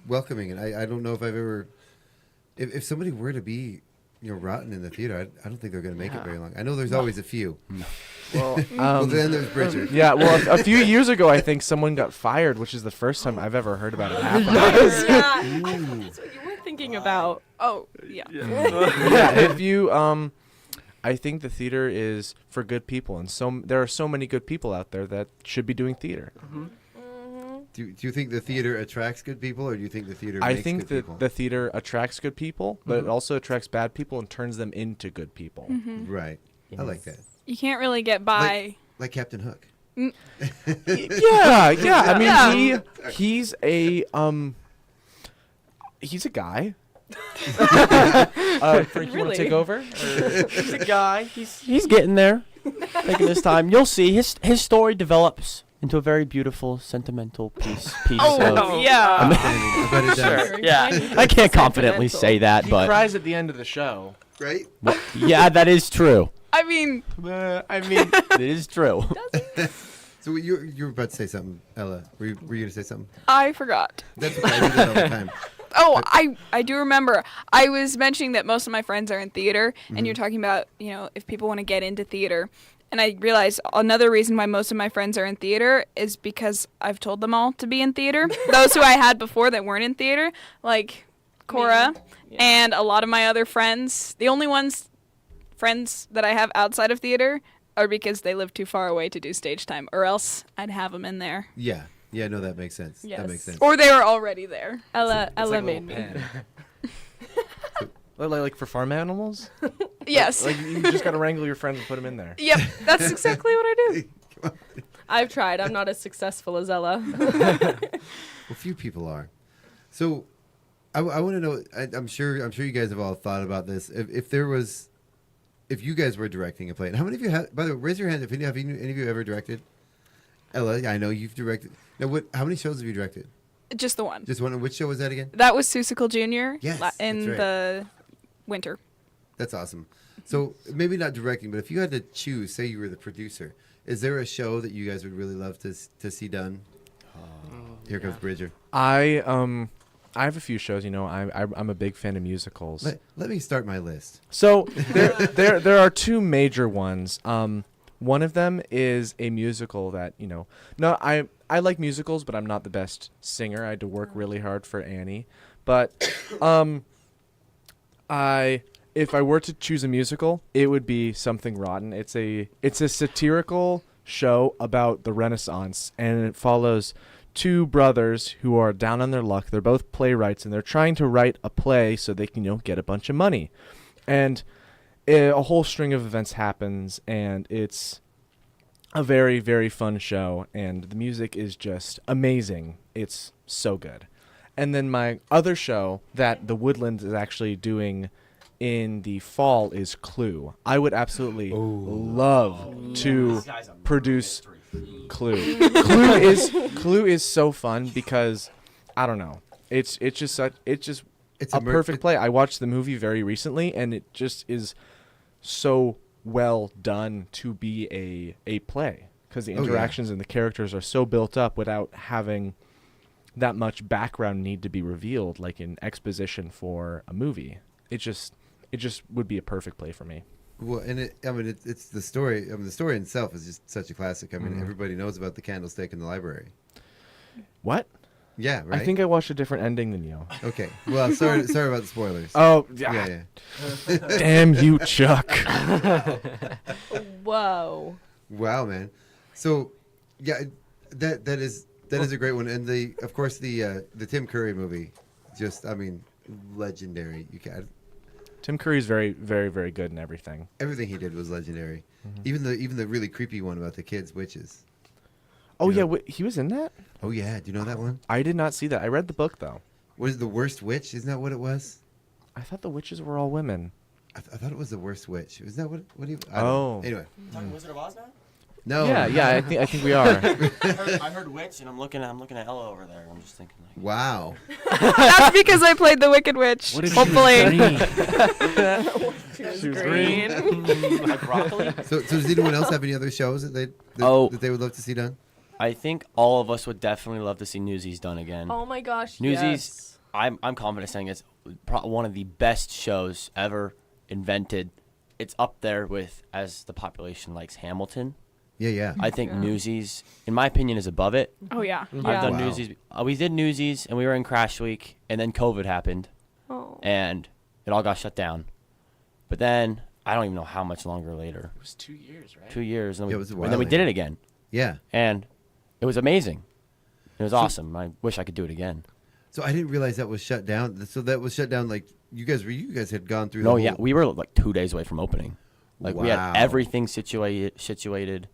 welcoming. And I don't know if I've ever, if somebody were to be rotten in the theater, I don't think they're going to make it very long. I know there's always a few. Well, well, then there's Bridger. Yeah, well, a few years ago, I think someone got fired, which is the first time I've ever heard about it happen. That's what you were thinking about. Oh, yeah. Yeah, if you, I think the theater is for good people, and there are so many good people out there that should be doing theater. Mm-hmm. Do you think the theater attracts good people, or do you think the theater I makes think good that people? the theater attracts good people, but it also attracts bad people and turns them into good people. Mhm. Right. I like that. You can't really get by. Like Captain Hook. Mm. Yeah. I mean, Yeah. he's a guy. Frank, you want to take over? He's a guy. He's getting there. Taking his time. You'll see his story develops into a very beautiful, sentimental piece. Oh, yeah. I bet it does. Sure. Yeah. I can't confidently say that, He but cries at the end of the show. Right? yeah, that is true. I mean, It is true. So you were about to say something, Ella. Were you going to say something? I forgot. That's okay. I do that all the time. Oh, I do remember. I was mentioning that most of my friends are in theater, and you're talking about, if people want to get into theater. And I realized another reason why most of my friends are in theater is because I've told them all to be in theater. Those who I had before that weren't in theater, like Cora and a lot of my other friends. The only friends that I have outside of theater are because they live too far away to do stage time, or else I'd have them in there. Yeah. Yeah, no, that makes sense. Yes. That makes sense. Or they were already there. Ella like made me. Like for farm animals? Yes. Like you just got to wrangle your friends and put them in there. Yep, that's exactly what I do. I've tried. I'm not as successful as Ella. Well, few people are. So, I want to know. I'm sure you guys have all thought about this. If you guys were directing a play, and how many of you have? By the way, raise your hand if any of you ever directed. Ella, I know you've directed. Now, how many shows have you directed? Just the one. Just one. Which show was that again? That was Seussical Jr. Yes, in that's right. the winter. That's awesome. So maybe not directing, but if you had to choose, say you were the producer, is there a show that you guys would really love to see done? Here comes Bridger. I have a few shows. I'm a big fan of musicals. Let me start my list. So there are two major ones. One of them is a musical that No, I like musicals, but I'm not the best singer. I had to work really hard for Annie. But if I were to choose a musical, it would be Something Rotten. It's a satirical show about the Renaissance, and it follows two brothers who are down on their luck. They're both playwrights, and they're trying to write a play so they can get a bunch of money. And a whole string of events happens, and it's a very, very fun show, and the music is just amazing. It's so good. And then my other show that the Woodlands is actually doing in the fall is Clue. I would absolutely love to produce Clue. Clue is so fun because I don't know. It's a perfect play. I watched the movie very recently, and it just is so well done to be a play because the interactions and the characters are so built up without having that much background need to be revealed like in exposition for a movie. It just would be a perfect play for me. Well, and it's the story. The story itself is just such a classic. Everybody knows about the candlestick in the library. What? Yeah, right. I think I watched a different ending than you. Okay. Well, sorry about the spoilers. Oh, yeah. Damn you, Chuck. Whoa. Wow, man. So, yeah, that is a great one, and of course the Tim Curry movie, legendary. Tim Curry's very, very, very good in everything. Everything he did was legendary. Mm-hmm. Even the really creepy one about the kids witches. Oh, yeah, he was in that? Oh, yeah. Do you know that one? I did not see that. I read the book, though. Was it The Worst Witch? Isn't that what it was? I thought the witches were all women. I thought it was The Worst Witch. Is that what do you? Anyway. Talking Wizard of Oz now? No. Yeah. I think we are. I heard witch, and I'm looking at Ella over there. I'm just thinking like. Wow. That's because I played the Wicked Witch. What if Hopefully. She was green. Like broccoli. So does anyone else have any other shows that that they would love to see done? I think all of us would definitely love to see Newsies done again. Oh my gosh, Newsies, yes. I'm confident saying it's one of the best shows ever invented. It's up there with, as the population likes, Hamilton. Yeah. I think Newsies, in my opinion, is above it. Oh, yeah. I've done Newsies. We did Newsies, and we were in Crash Week, and then COVID happened, and it all got shut down. But then, I don't even know how much longer later. It was 2 years, right? 2 years. And it was a while and then we did it again. Yeah. And it was amazing. It was awesome. I wish I could do it again. So I didn't realize that was shut down. So that was shut down like you guys had gone through. No, yeah, we were like 2 days away from opening. Like we had everything situated.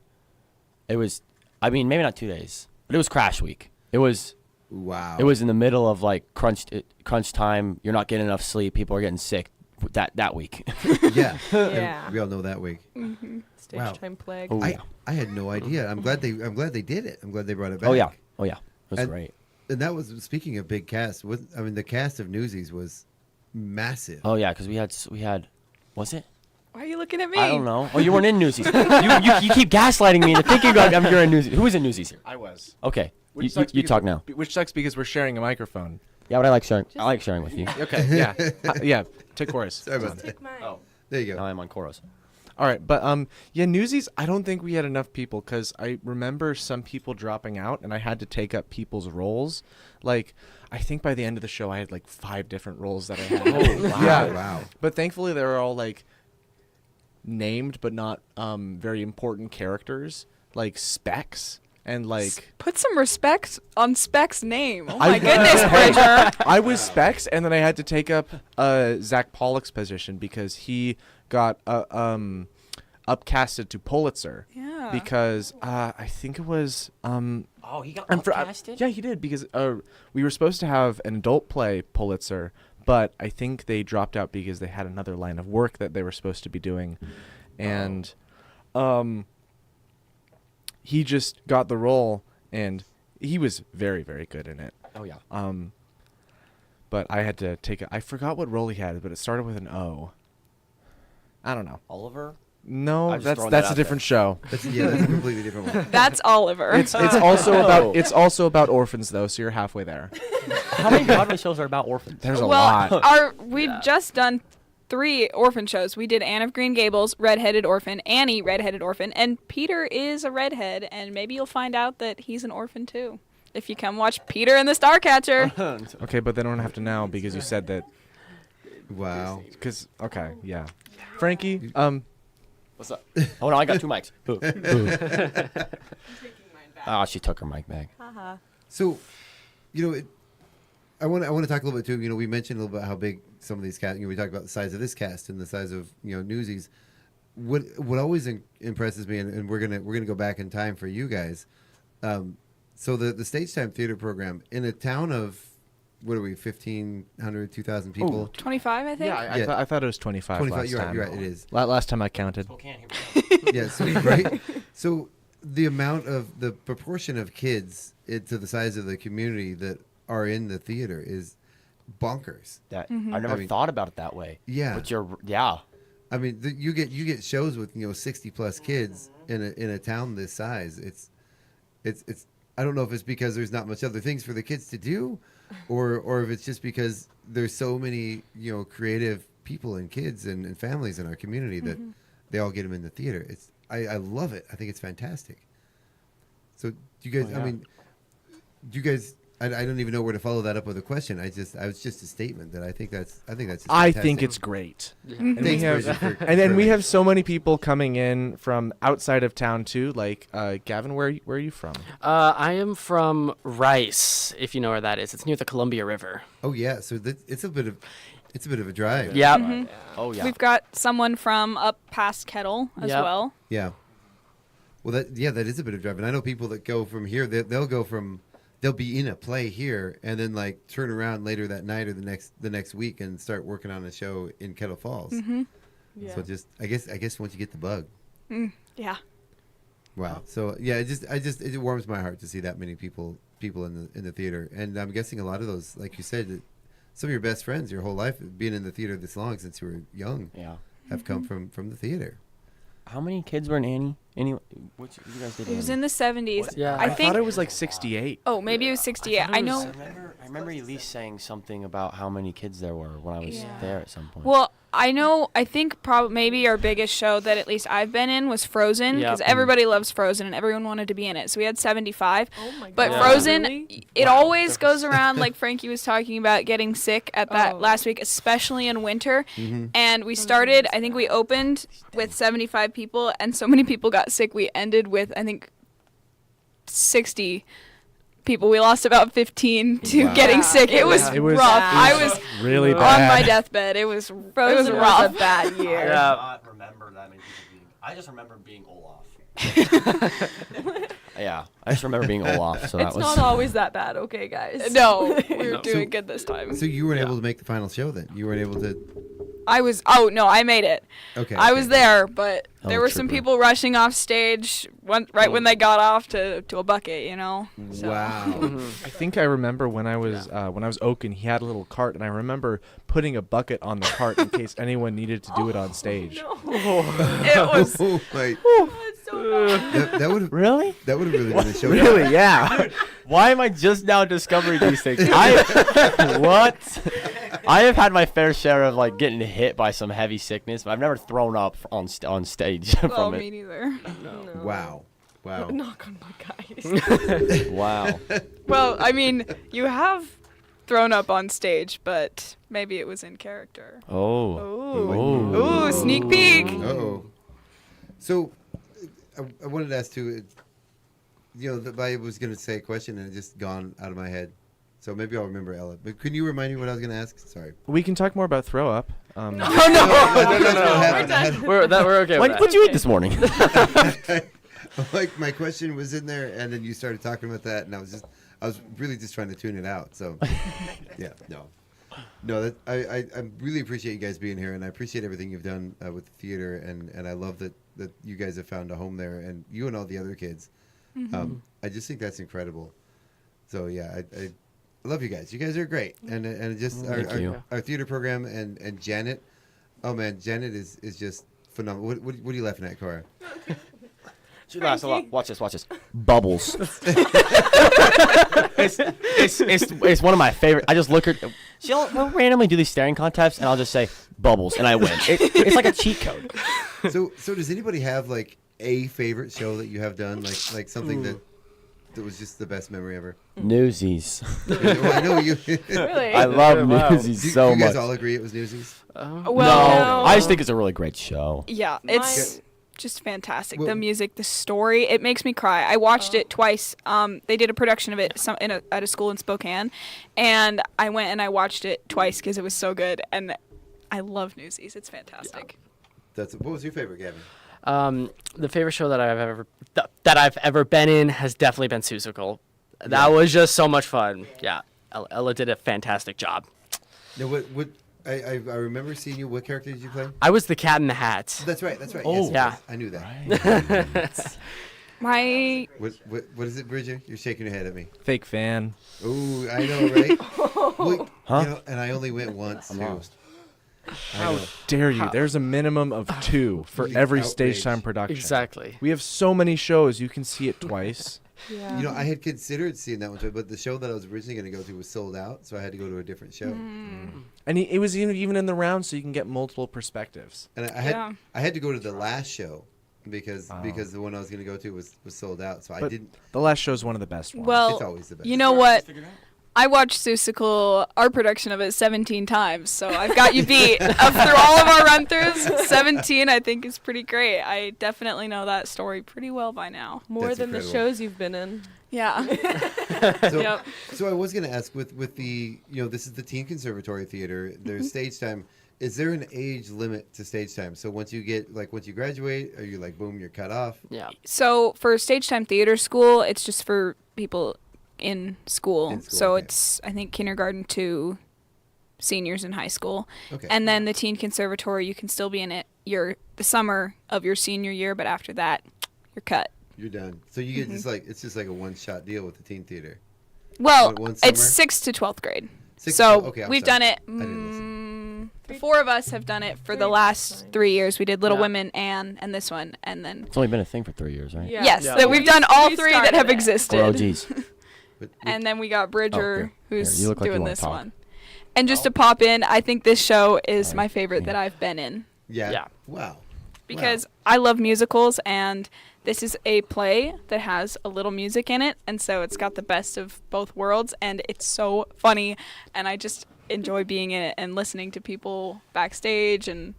It was, I mean, maybe not 2 days, but it was Crash Week. It was. Wow. It was in the middle of like crunch time. You're not getting enough sleep. People are getting sick. That week. Yeah. Yeah. We all know that week. Mm-hmm. Stage Wow. time plague. Oh, yeah. I had no idea. I'm glad they did it. I'm glad they brought it back. Oh yeah. It was great. And that was, speaking of big cast. The cast of Newsies was massive. Oh yeah, because we had, was it? Why are you looking at me? I don't know. Oh, you weren't in Newsies. you keep gaslighting me into thinking you're in Newsies. Who was in Newsies here? I was. Okay. You talk now. Which sucks because we're sharing a microphone. Yeah, but I like sharing with you. Okay. Yeah. Yeah. Take chorus. Sorry about that. Take mine. Oh, there you go. now I'm on chorus. All right, but yeah, Newsies. I don't think we had enough people because I remember some people dropping out, and I had to take up people's roles. Like, I think by the end of the show, I had like 5 different roles that I had. Oh, wow. Yeah. Wow. But thankfully, they were all like named, but not very important characters, like Specs and like. Put some respect on Specs' name. Oh my goodness, Bridger. I was Specs, and then I had to take up Zach Pollock's position because he got upcasted to Pulitzer. Yeah. Because I think it was. Oh, he got upcasted? Yeah, he did because we were supposed to have an adult play Pulitzer, but I think they dropped out because they had another line of work that they were supposed to be doing, and he just got the role, and he was very, very good in it. Oh yeah. But I had to take I forgot what role he had, but it started with an O. I don't know. Oliver? No, that's a different show. That's a completely different one. That's Oliver. It's also about orphans though, so you're halfway there. How many Broadway shows are about orphans? There's a lot. We've just done 3 orphan shows. We did Anne of Green Gables, Redheaded Orphan, Annie, Redheaded Orphan, and Peter is a redhead, and maybe you'll find out that he's an orphan too if you come watch Peter and the Starcatcher. Okay, but they don't have to now because you said that. Wow. Because yeah, Frankie. What's up? Oh no, I got 2 mics. Oh, she took her mic back. Haha. So, I want to talk a little bit too. We mentioned a little bit how big some of these cast. We talked about the size of this cast and the size of Newsies. What always impresses me, and we're gonna go back in time for you guys. So the Stage Time Theater program in a town of, what are we, 1,500, 2,000 people? 25, I think. Yeah, I thought it was 25. 25. Last time. You're right. It is. Last time I counted. Yes, right. So the amount of the proportion of kids to the size of the community that are in the theater is bonkers. I never thought about it that way. Yeah. But I mean, you get shows with 60 plus kids in a town this size. It's I don't know if it's because there's not much other things for the kids to do, or if it's just because there's so many creative people and kids and families in our community that they all get them in the theater. I love it. I think it's fantastic. So do you guys? Oh, yeah. I mean, do you guys? I don't even know where to follow that up with a question. I was just a statement that I think that's. I think it's great. Yeah. And we have so many people coming in from outside of town too. Like Gavin, where are you from? I am from Rice, if you know where that is. It's near the Columbia River. Oh yeah, so it's a bit of a drive. Yeah. Mm-hmm. Oh yeah. We've got someone from up past Kettle as well. Yeah. Well, that is a bit of drive, and I know people that go from here. They'll go from they'll be in a play here and then like turn around later that night or the next week and start working on a show in Kettle Falls. Mm-hmm. So just I guess once you get the bug. Yeah. Wow. So yeah, it warms my heart to see that many people in the theater, and I'm guessing a lot of those, like you said, some of your best friends your whole life, being in the theater this long since you were young, have come from the theater. How many kids were in Annie? You guys did? It was in the 70s. Yeah, I thought it was like 68. Oh, maybe it was 68. I know. I remember Elise saying something about how many kids there were when I was there at some point. Well, I know. I think maybe our biggest show that at least I've been in was Frozen, because everybody loves Frozen and everyone wanted to be in it. So we had 75. Oh my God. But Frozen, Really? it always goes around, like Frankie was talking about, getting sick at that last week, especially in winter. And we started. I think we opened with 75 people, and so many people got sick. We ended with, I think, 60 people. We lost about 15 to getting sick. It was rough. I was really on bad. my deathbed. It was Frozen rough. was a bad year. I don't remember that many people being. I just remember being Olaf. Yeah, I just remember being Olaf. So It's not always that bad, okay, guys? No, we were doing good this time. So you weren't able to make the final show then? You weren't able to. I was. Oh no, I made it. Okay. I was there, but Oh, there were some trooper. people rushing off stage when they got off to a bucket. You know. So. Wow. I think I remember when I was Oaken, he had a little cart, and I remember putting a bucket on the cart in case anyone needed to do it on stage. It was. Oh, my. That would have really. That would have really been a show. Really? Yeah. Why am I just now discovering these things? What? I have had my fair share of like getting hit by some heavy sickness, but I've never thrown up on stage from Oh, it. me neither. No. Wow. Knock on wood, guys. Wow. Well, I mean, you have thrown up on stage, but maybe it was in character. Oh. Ooh, sneak peek. Uh-oh. So, I wanted to ask too. I was going to say a question and it just gone out of my head. So maybe I'll remember Ella. But can you remind me what I was going to ask? Sorry. We can talk more about throw up. No. We're okay with that. What'd you eat this morning? Like my question was in there, and then you started talking about that, and I was really just trying to tune it out. So, no. I really appreciate you guys being here, and I appreciate everything you've done with the theater, and I love that you guys have found a home there, and you and all the other kids. Mm-hmm. I just think that's incredible. So yeah, I love you guys. You guys are great, and just our theater program and Janet. Oh man, Janet is just phenomenal. What are you laughing at, Cora? She laughs a lot. Watch this. Bubbles. it's one of my favorite. I just look at. We'll randomly do these staring contests, and I'll just say Bubbles, and I win. It's like a cheat code. So does anybody have like a favorite show that you have done, like something that was just the best memory ever? Newsies. Well, I know you. Really? I love Newsies so much. Do you guys all agree it was Newsies? No, I just think it's a really great show. Yeah, it's just fantastic. The music, the story, it makes me cry. I watched it twice. They did a production of it at a school in Spokane, and I went and I watched it twice because it was so good. And I love Newsies. It's fantastic. What was your favorite, Gavin? The favorite show that I've ever been in has definitely been Seussical. That was just so much fun. Yeah, Ella did a fantastic job. Now, what I remember seeing you. What character did you play? I was the Cat in the Hat. That's right. Oh, yes, yeah. I knew that. My What is it, Bridger? You're shaking your head at me. Fake fan. Ooh, I know, right? Well, and I only went once. I'm too. lost. How dare you? There's a minimum of 2 for every stage time production. Exactly. We have so many shows. You can see it twice. Yeah. I had considered seeing that one, but the show that I was originally going to go to was sold out, so I had to go to a different show. And it was even in the round, so you can get multiple perspectives. And I had to go to the last show because the one I was going to go to was sold out, so I didn't. The last show is one of the best ones. Well, it's always the best. You know what? I watched Seussical, our production of it, 17 times, so I've got you beat. Through all of our run-throughs, 17 I think is pretty great. I definitely know that story pretty well by now. More than the shows you've been in. Yeah. So I was going to ask, with the, this is the Teen Conservatory Theater, there's stage time. Is there an age limit to stage time? So once you graduate, are you like, boom, you're cut off? Yeah. So for stage time theater school, it's just for people in school. In school, So okay. it's, I think, kindergarten to seniors in high school. Okay. And then the teen conservatory, you can still be in it the summer of your senior year, but after that, you're cut. You're done. So you get just like, it's just like a one-shot deal with the teen theater. Well, One it's summer? 6th to 12th grade. 6th to So 12th, okay, I'm we've sorry. done it. I didn't listen. The four of us have done it for the last 3 years. We did Little Women and this one, and then It's only been a thing for 3 years, right? yes, that we've done all three that have existed. We're OGs. And then we got Bridger, who's you look like you doing wanna this talk. one. And just to pop in, I think this show is my favorite that I've been in. Yeah. Yeah. Wow. Because I love musicals, and this is a play that has a little music in it, and so it's got the best of both worlds, and it's so funny, and I just enjoy being in it and listening to people backstage, and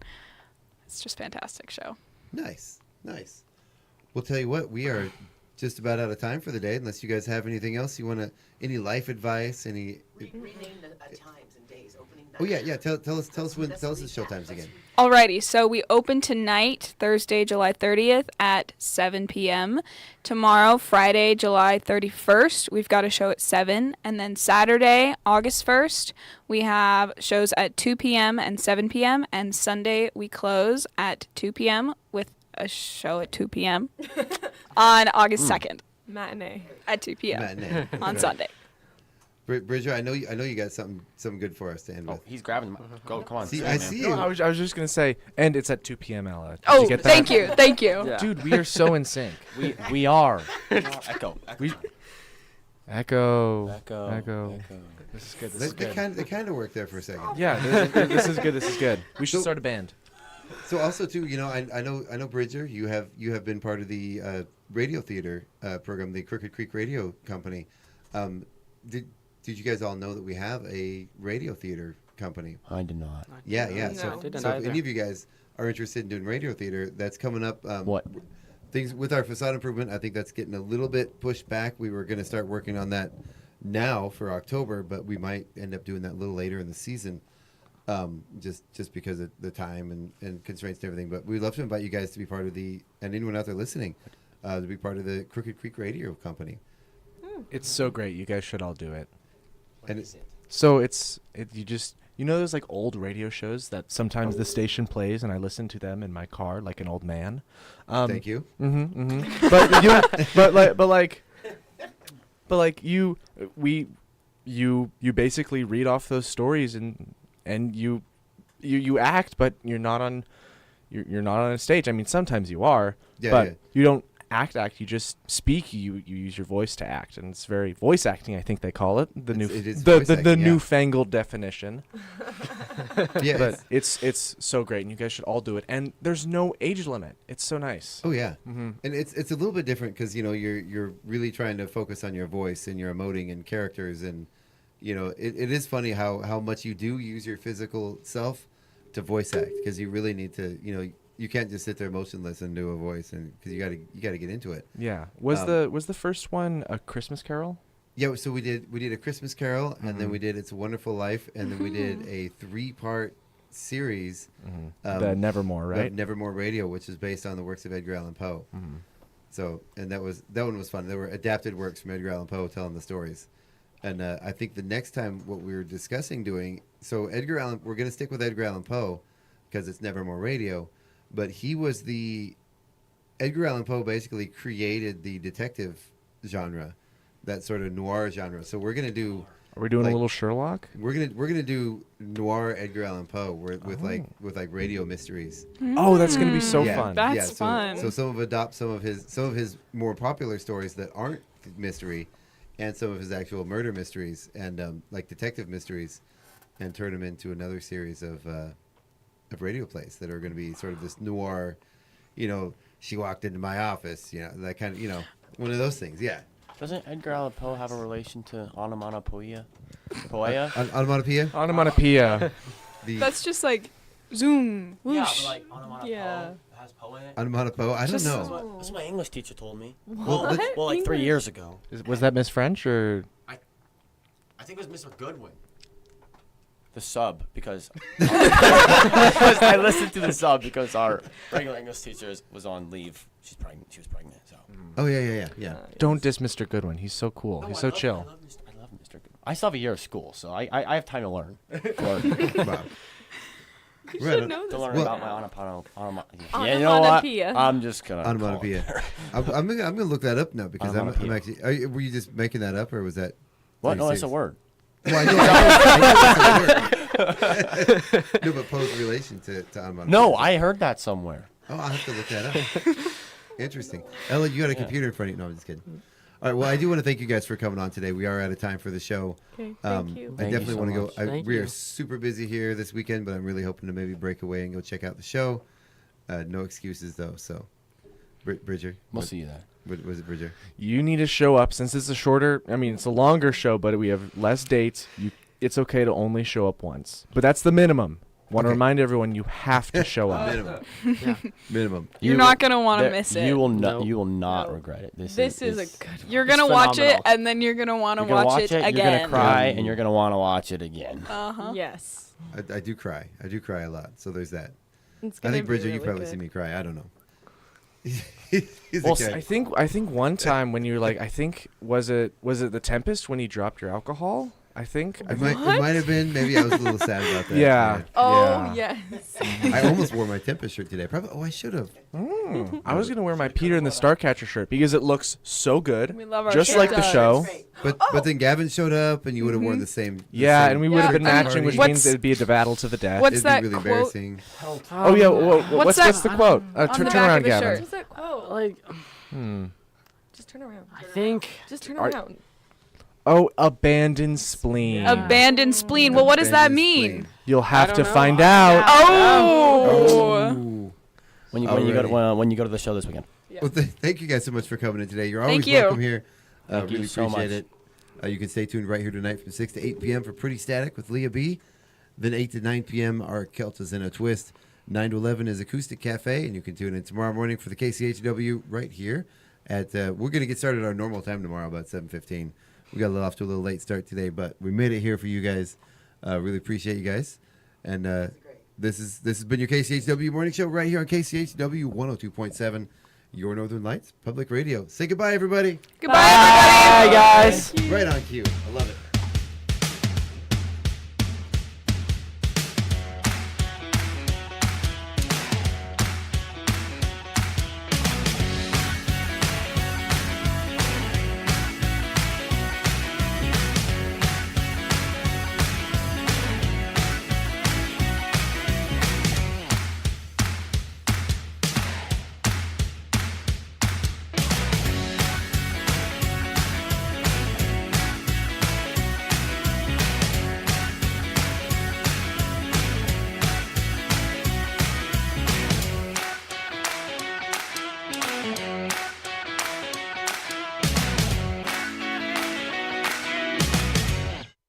it's just a fantastic show. Nice. Nice. We'll tell you what, we are just about out of time for the day, unless you guys have anything else you want to, any life advice, any... Rename the times and days, opening night. Oh, yeah. Tell us the show times again. Alrighty, so we open tonight, Thursday, July 30th at 7 p.m. Tomorrow, Friday, July 31st, we've got a show at 7. And then Saturday, August 1st, we have shows at 2 p.m. and 7 p.m. And Sunday, we close at 2 p.m. with a show at 2 p.m. on August 2nd Matinee. at 2 p.m. Matinee. on Right. Sunday. Bridger, I know you got something good for us to end with. He's grabbing my... Go, come on. See, say I it, see man. you. No, I was just gonna say, and it's at 2 p.m. Ella. Did Oh, you get that? thank you. Yeah. Dude, we are so in sync. We are. Echo. We echo. Echo. This is good. This is good. They kind of work there for a second. Yeah, this is good. This is good. We should start a band. So also too, I know Bridger, you have been part of the radio theater program, the Crooked Creek Radio Company. Did you guys all know that we have a radio theater company? I did not. Yeah. No. So Didn't if either. any of you guys are interested in doing radio theater, that's coming up. What? Things with our facade improvement, I think that's getting a little bit pushed back. We were going to start working on that now for October, but we might end up doing that a little later in the season, just because of the time and constraints and everything. But we'd love to invite you guys to be part of and anyone out there listening, to be part of the Crooked Creek Radio Company. It's so great. You guys should all do it. And So you know those like old radio shows that sometimes the station plays and I listen to them in my car like an old man. Thank you. But you basically read off those stories and you act, but you're not on a stage. I mean, sometimes you are, but you don't act. You just speak. You use your voice to act, and it's very voice acting. I think they call it It is voice the acting, yeah. newfangled definition. Yeah, But it's so great, and you guys should all do it. And there's no age limit. It's so nice. Oh yeah, Mhm. and it's a little bit different because you're really trying to focus on your voice and your emoting and characters, and it is funny how much you do use your physical self to voice act, because you really need to you can't just sit there motionless and do a voice, and because you got to get into it. Yeah. Was the first one A Christmas Carol? Yeah, so we did A Christmas Carol, and then we did It's a Wonderful Life, and then we did a 3-part series, The Nevermore, right? Nevermore Radio, which is based on the works of Edgar Allan Poe. So, and that one was fun. There were adapted works from Edgar Allan Poe telling the stories. And I think the next time what we were discussing doing, so we're going to stick with Edgar Allan Poe because it's Nevermore Radio, but Edgar Allan Poe basically created the detective genre, that sort of noir genre. So we're going to do... Are we doing a little Sherlock? We're gonna do noir Edgar Allan Poe with radio mysteries. Oh, that's gonna be so Yeah, fun. That's so, fun. So some of his more popular stories that aren't mystery, and some of his actual murder mysteries and like detective mysteries, and turn them into another series of radio plays that are going to be sort of this noir. She walked into my office. That kind of one of those things. Yeah. Doesn't Edgar Allan Poe have a relation to onomatopoeia? Poeia? Onomatopoeia? Onomatopoeia. That's just like zoom, whoosh. Yeah, but like onomatopoeia Yeah. has poe in it. Onomatopoeia? I don't Just- know. That's what my English teacher told me. What? Well, like 3 years ago. Was that Miss French or? I think it was Mr. Goodwin. The sub, because I listened to the sub because our regular English teacher was on leave. She was pregnant, so Oh yeah. Don't diss Mr. Goodwin. He's so cool. He's so chill. I love Mr. Goodwin. I still have a year of school, so I have time to learn. Wow. You should know To this. learn about my onomatopoeia. Onomatopoeia. Yeah, you know what? I'm just gonna Onomatopoeia. I'm gonna look that up now because I'm actually. Were you just making that up or was that? What? No, that's a word. Well, I know it's a word. No, but pose relation to onomatopoeia. No, I heard that somewhere. Oh, I'll have to look that up. Interesting. Ellen, you got a computer in front of you. No, I'm just kidding. All right. Well, I do want to thank you guys for coming on today. We are out of time for the show. Okay, thank you. I Thank you definitely so want to much. go. Thank We are you. super busy here this weekend, but I'm really hoping to maybe break away and go check out the show. No excuses though. So, Bridger, We'll see you there. What was it, Bridger? You need to show up since it's a shorter. I mean, it's a longer show, but we have less dates. It's okay to only show up once, but that's the minimum. Want to remind everyone you have to show up. Minimum. You're not gonna want to miss it. You will not. You will not regret it. This is a good one. You're gonna watch it, and then you're gonna want to watch it again. You're gonna cry, and you're gonna want to watch it again. Yes. I do cry. I do cry a lot. So there's that. It's I gonna think be Bridger, you really probably good. see me cry. I don't know. Well, I think one time when you were like, I think was it the Tempest when you dropped your alcohol? I think It might have been. Maybe I was a little sad about that. Yeah. Oh, yeah. yes. I almost wore my Tempest shirt today. Probably. Oh, I should have. I was gonna wear my Peter and the Starcatcher shirt because it looks so good, We love our just shirt. like the show. But then Gavin showed up, and you would have worn the same. Yeah, and we would have been shirt to matching, the which party. means it'd be a battle to the death. What's It'd that be really quote? embarrassing. Oh yeah, what's the quote? on Turn the back around, of the Gavin. shirt? What's that quote? Like, Just turn around. I think. Just turn Are- around. Oh, abandoned spleen. Abandoned spleen. Well, what does that mean? You'll have to know. find out. Oh. When you go to the show this weekend. Well, thank you guys so much for coming in today. You're always Thank you. welcome here. Thank you Really so appreciate much. it. You can stay tuned right here tonight from 6 to 8 p.m. for Pretty Static with Leah B. Then 8 to 9 p.m. our Keltas in a Twist. 9 to 11 is Acoustic Cafe, and you can tune in tomorrow morning for the KCHW right here. We're going to get started our normal time tomorrow about 7:15. We got off to a little late start today, but we made it here for you guys. Really appreciate you guys. And this has been your KCHW Morning Show right here on KCHW 102.7, your Northern Lights Public Radio. Say goodbye, everybody. Goodbye, everybody. Bye, guys. Right on cue. I love it.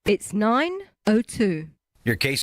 It's 9:02. Your case.